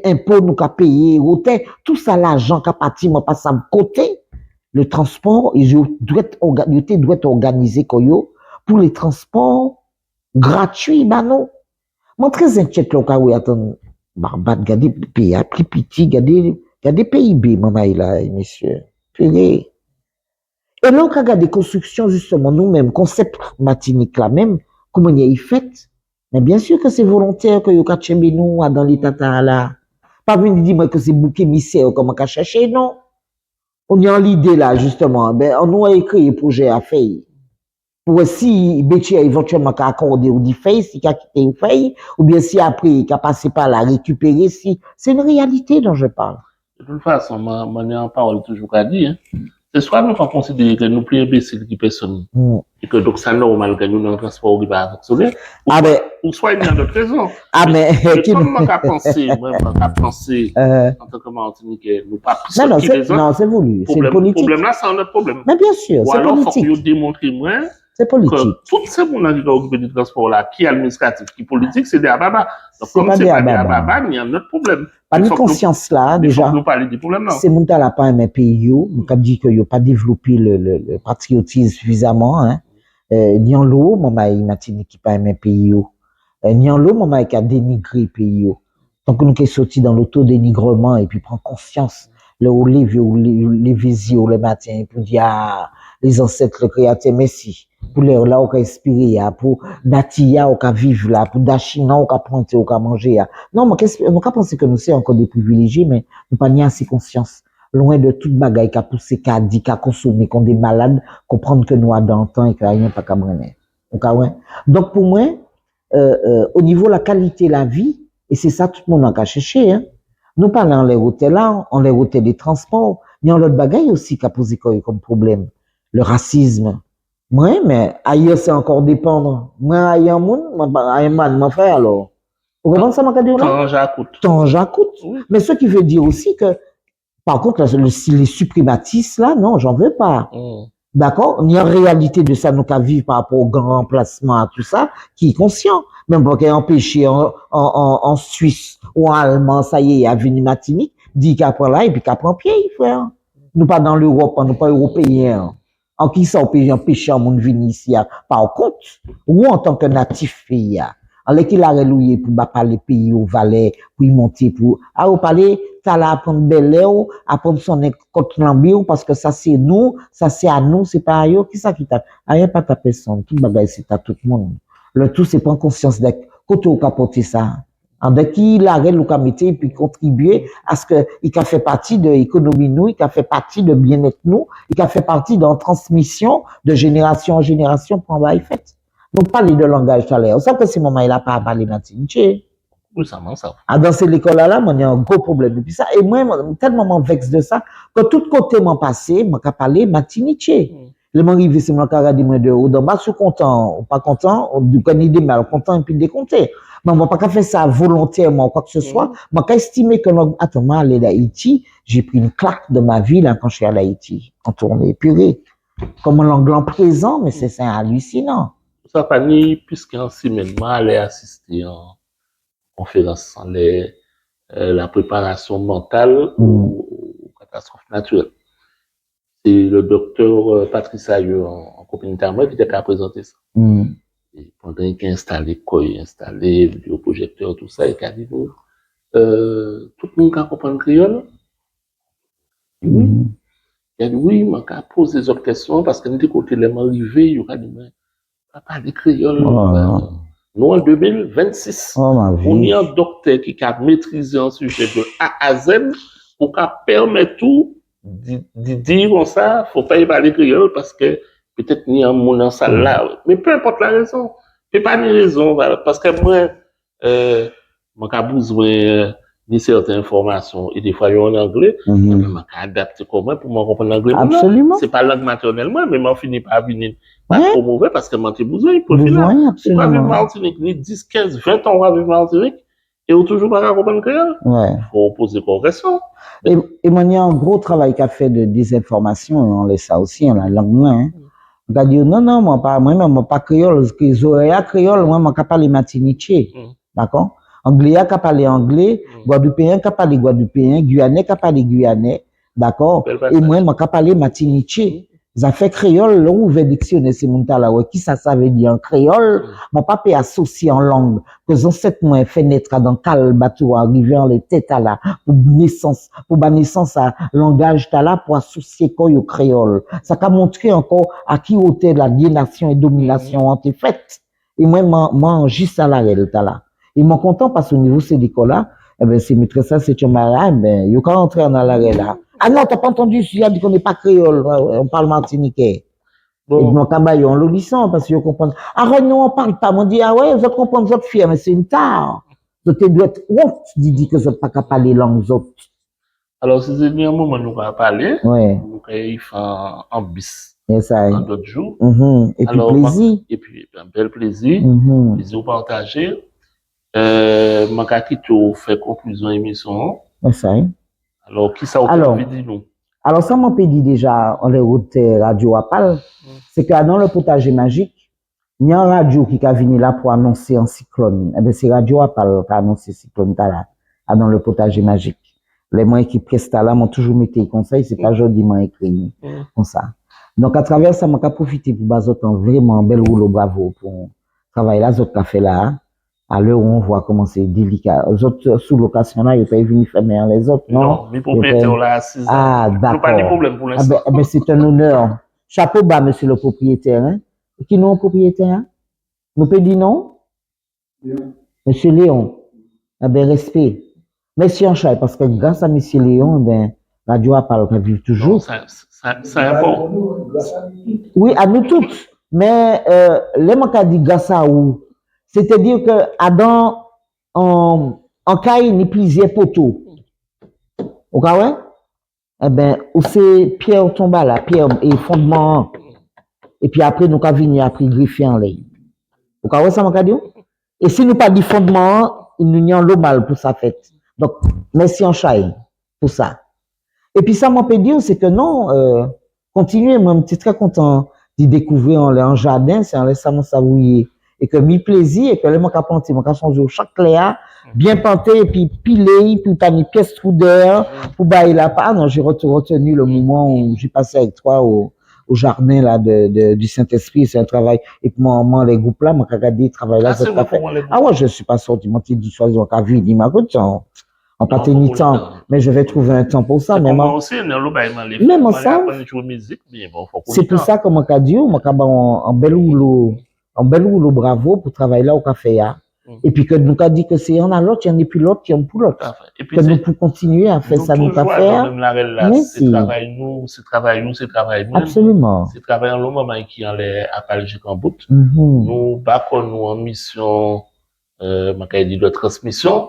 impôts nous qu'à payer, autant, tout ça, l'argent qu'à partir, moi, pas ça de côté. Le transport, il doit être organisé, pour les transports gratuits, bah non. Moi, très inquiète, là, où attends, Barbade, regardez, pays, plus petit, regardez PIB, maman, là, messieurs. Et là, on regarde des constructions, justement, nous-mêmes, concept Martinique là même, comment il y a fait. Mais bien sûr que c'est volontaire que vous avez nous dans l'état là. Pas venir dire que c'est bouquet misère, comme on a cherché, non. On y a l'idée là, justement. Ben, on a écrit un projet à faire. Pour si, Bétier éventuellement qu'a accordé ou dit fait, si qu'a quitté ou fait, ou bien si après, qu'a passé par là, récupérer, si. C'est une réalité dont je parle. De toute façon, moi, en parle toujours à dire, hein. C'est soit nous qu'on considère que nous plus imbéciles qui personne, et que donc c'est normal que nous dans le transport qui va fonctionner, ou soit il y a d'autres raisons. Ah, mais, comme moi, qu'à penser, en tant que Martiniquais, nous pas plus non, c'est voulu, c'est politique. Le problème là, c'est un autre problème. Mais bien sûr, c'est politique. Ou alors, il faut démontrer, moi, c'est politique. Que tous ces gens qui ont occupé du transport là, qui est administratif, qui est politique, c'est des ababa. Donc, comme c'est pas des ababa, il y a un autre problème. Pas de conscience là, déjà. Il faut nous parler des problèmes là. C'est mon tas là pas un pays, nous avons dit qu'il n'y a pas développé le patriotisme suffisamment, hein. Ni en l'eau, maman, il m'a dit qu'il pas un pays, ni en l'eau, maman, qui a dénigré pays. Donc, nous sommes sortis dans l'auto-dénigrement et puis prendre conscience, le les visios le matin, pour dire, ah, les ancêtres, le créateur, merci. Pour les là, on a inspiré, pour Datia, on a vivre là, pour Dachina, on a planter, on a manger. Non, moi, on a pensé que nous sommes encore des privilégiés, mais nous pas ni assez conscience. Loin de toute bagaille qui a poussé, qui a dit, qui a consommé, qu'on des malades, comprendre que nous avons dans le temps et qu'il n'y a rien pas qu'à mener. Donc, pour moi, au niveau de la qualité de la vie, et c'est ça tout le monde a cherché, hein. Nous parlons en les hôtels là, en les hôtels des transports, il y a l'autre bagaille aussi qui a posé comme problème. Le racisme. Moi, mais ailleurs, c'est encore dépendre. Moi, ailleurs, mon frère, alors. Vous comprenez ça, ma dit là? Tant j'écoute. Oui. Mais ce qui veut dire aussi que, par contre, les suprématistes, là, non, j'en veux pas. D'accord? Il y a une réalité de ça, nous, qu'à vivre par rapport au grand remplacement, tout ça, qui est conscient. Même pour qu'il y ait empêché en Suisse ou en Allemand, ça y est, il y a venu Martinique, dit qu'il apprend là et puis qu'il apprend pied, frère. Nous pas dans l'Europe, nous pas européens. En qui ça, on peut empêcher un monde venir ici, par contre, ou en tant que natif pays, En les qu'il a reloué pour parler pays au Valais, pour y monter, pour, au parler, t'as là apprendre bel air, apprendre son contre l'ambir, parce que ça c'est nous, ça c'est à nous, c'est pas à eux, qui ça qui t'a, rien pas ta personne, tout bagage c'est à tout le monde. Le tout c'est prendre conscience de côté où capoter ça. En dès qu'il arrête le comité puis contribuer à ce que il a fait partie de l'économie nous, il a fait partie de bien-être nous, il a fait partie de la transmission de génération en génération pour avoir fait. Donc parler de langage tout à l'heure. On sait que ce moment il a pas parlé matiniché. Oui, ça m'en ça. À dans cette école là, il y a un gros problème depuis ça et moi tellement vexe de ça que tout côté m'en passé, m'a parler matiniché. Le m'en arrivé c'est mon cara dit moi de haut d'en bas, je suis content ou pas content, on connaît idée mal content et puis décompté. Mais on va pas faire ça volontairement ou quoi que ce soit. Moi, qu'à estimer que attends, moi, aller d'Haïti, j'ai pris une claque de ma vie, là, quand je suis allé à Haïti. En tournée purée. Comme un anglais présent, mais c'est hallucinant. Ça pas ni, puisqu'en semaine, moi, allais assister en conférence en la préparation mentale aux catastrophes naturelles. C'est le docteur Patrice Ayo en compagnie d'Armand qui était à présenter ça. Et pendant qu'il a installé quoi, il a installé vidéoprojecteur, tout ça, et qu'il a dit, tout le monde qui comprend le créole? Oui. Il a dit, oui, mais il a posé des autres questions parce que nous, côté les arrivés, il a dit, mais pas parler créole. Nous, en 2026, on y a un docteur qui a maîtrisé un sujet de A à Z pour qu'il permette tout de dire comme ça, faut pas y parler créole parce que peut-être ni un monde en salle là, mais peu importe la raison, c'est pas une raison, parce que moi, j'ai besoin de certaines informations et des fois en anglais, mais je adapter comment pour me comprendre l'anglais. Absolument. C'est pas langue maternelle moi, mais je finis par venir pas trop mauvais parce que j'ai besoin pour finir. C'est pas vivre Martinique, ni 10, 15, 20 ans à vivre Martinique et on toujours pas comprendre créole. Il faut poser des questions. Et il y a un gros travail qu'a fait de désinformation, on laisse ça aussi en la langue, hein. On a dit, non, moi, pas créole, parce que les oreilles créole, moi, je parle matiniché. D'accord? Anglais, je parle anglais, Guadeloupéen, je parle guadeloupéen, Guyanais, je parle guyanais. D'accord? Et moi, je parle matiniché. Ça fait créole, là, où je dictionnaire, c'est mon là, qui ça veut dire en créole, mon papa est associé en langue, que les ancêtres m'ont fait naître dans quel bateau, arrivé en les têtes à la, pour naissance à langage là, pour associer quoi au créole. Ça a montré encore à qui hauteur la aliénation et domination ont été faites. Et moi, juste à la réelle, là. Et moi, content parce qu'au niveau de ces écoles-là, eh ben, c'est maîtresse, c'est un malade, ben, il quand rentrer dans la réelle, là. Ah non, t'as pas entendu, il a dit qu'on n'est pas créole, on parle martiniquais. Et puis, on l'audition, parce qu'ils comprennent. Ah, non, on parle pas. On dit, ah ouais, vous comprenez, vous êtes fiers, mais c'est une tare. Vous devez être honte, dit que vous n'êtes pas capable de parler langue autres. Alors, si c'est un moment, nous allons parler. Ouais. Nous allons faire un bis. Et ça. Dans d'autres jours. Et puis, plaisir. Et puis, un bel plaisir. Plaisir partagé. Je vais faire conclusion émission. Et ça. Alors, qui ça vous dit nous? Alors, ça m'a dit déjà, on les routes radio Apal, c'est que dans le potager magique, il y a un radio qui a venu là pour annoncer un cyclone. Eh bien, c'est Radio Apal qui a annoncé cyclone là, dans le potager magique. Les moyens qui prestent là m'ont toujours mis des conseils, c'est pas joli, m'ont écrit, comme ça. Donc, à travers ça, m'a profité pour baser vraiment bel rouleau bravo pour travailler là, autres café là. À l'heure où on voit comment c'est délicat. Les autres sous-location là, ils peuvent venir fermer les autres, non? Non, mais propriétaires là, à 6 ans. Ah, d'accord. Pas de problème pour l'instant. Ben, c'est un honneur. Chapeau bas, monsieur le propriétaire, hein? Qui non propriétaire, hein? Vous pouvez dire non? Léon. Monsieur Léon. Eh ben, respect. Merci en chat, parce que grâce à monsieur Léon, ben, Radio Apal va vivre toujours. C'est important. Oui, à nous toutes. Mais, les mots qu'a dit grâce à vous, c'est-à-dire que Adam, en cas, il n'y a plusieurs poteaux. Au cas ouais? Eh ben, où c'est pierre tombe là, pierre et fondement. Et puis après, nous, avons venir après griffer en l'air. Au cas ouais, ça m'a dit? Et si nous pas dit fondement, il nous y a un mal pour sa fête. Donc, merci en chai pour ça. Et puis ça m'a peut dire, c'est que non, continuez, moi, je suis très content de découvrir en jardin, c'est en laissant mon savouiller. Et que mi plaisir, et que les manques à planter, manques à changer chaque cléa, bien planté, et puis pilé, puis pas mis pièce trou d'air, pour bailler la part. Non, j'ai retenu le moment où j'ai passé avec toi au au jardin là du Saint-Esprit, c'est un travail. Et puis moi les groupes là, moi quand regarde travail là, Ah, c'est c'est pas vrai fait. pour les groupes. Ah ouais, je suis pas sorti, mon petit du choix, on a vu, il m'a dit, on pas Non, tenu pour le temps, temps. mais je vais trouver un temps pour ça. C'est Mais pour moi moi, aussi, dans le bail, les même moi, ensemble, apprendre à jouer musique, mais bon, faut qu'on c'est ait pour temps. ça que moi qu'a dit, moi qu'a un bel rouleau bravo pour travailler là au café là. Et puis que nous qu'a dit que c'est y en a l'autre, il y en a puis l'autre, il y en a pour Tout l'autre. à fait. Et puis, Que nous c'est, pouvons continuer à faire nous ça, nous qu'a toujours dans faire. même la règle là, c'est Merci. travail nous, c'est travail nous, c'est travail nous. Absolument. C'est travail en le moment qui en les appalachiques en bout. Mhm. Nous, bâcons nous en mission, ma dit de transmission.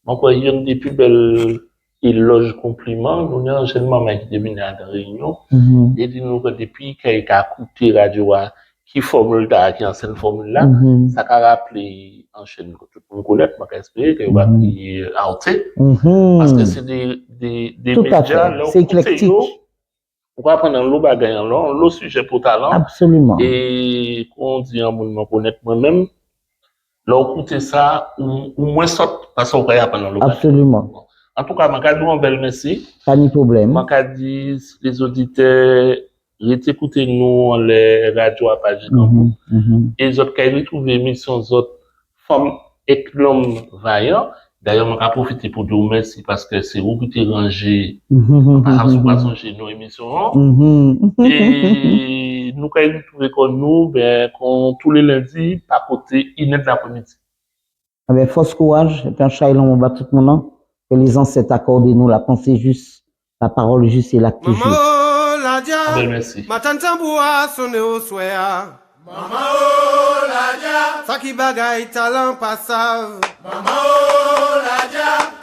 Donc, il y a une des plus belles éloges compliments. Nous, avons un jeune maman qui devient à la réunion. Mhm. Et dit nous que depuis qu'il a écouté radio, qui formule là, qui enseigne formule là, Mhm. ça a rappelé en chaîne que tout le monde connaît, je espérer qu'il va y outer. Parce que c'est des Tout à médias, fait. là, C'est éclectique. on va prendre un lot bagaille, un lot sujet pour talent. Absolument. Et qu'on dit en monde connaître moi-même, là, on écoute ça, ou moins saute, parce qu'on va apprendre un lot bagaille. Absolument. En tout cas, je vous un bel merci. Pas de problème. Je dis les auditeurs, écoutez nous les radios à page Mhm. Mhm. et les autres qui retrouvent l'émission, les autres femmes et l'homme vaillant. D'ailleurs, je vais profiter pour dire merci parce que c'est vous qui avez rangé par rapport chez nos émissions. Mhm. Et nous, quand nous trouvons comme nous, ben, tous les lundis, par côté, inédit l'après-midi. Avec force courage, et puis un chaillon, on va tout le monde. Que les ancêtres accordent nous la pensée juste, la parole juste et l'acte juste. Maman la dia, Un bel merci. ma tante bois sonne au soya. Mama oh la dia, Saki bagay talent passav. mama oh la dia,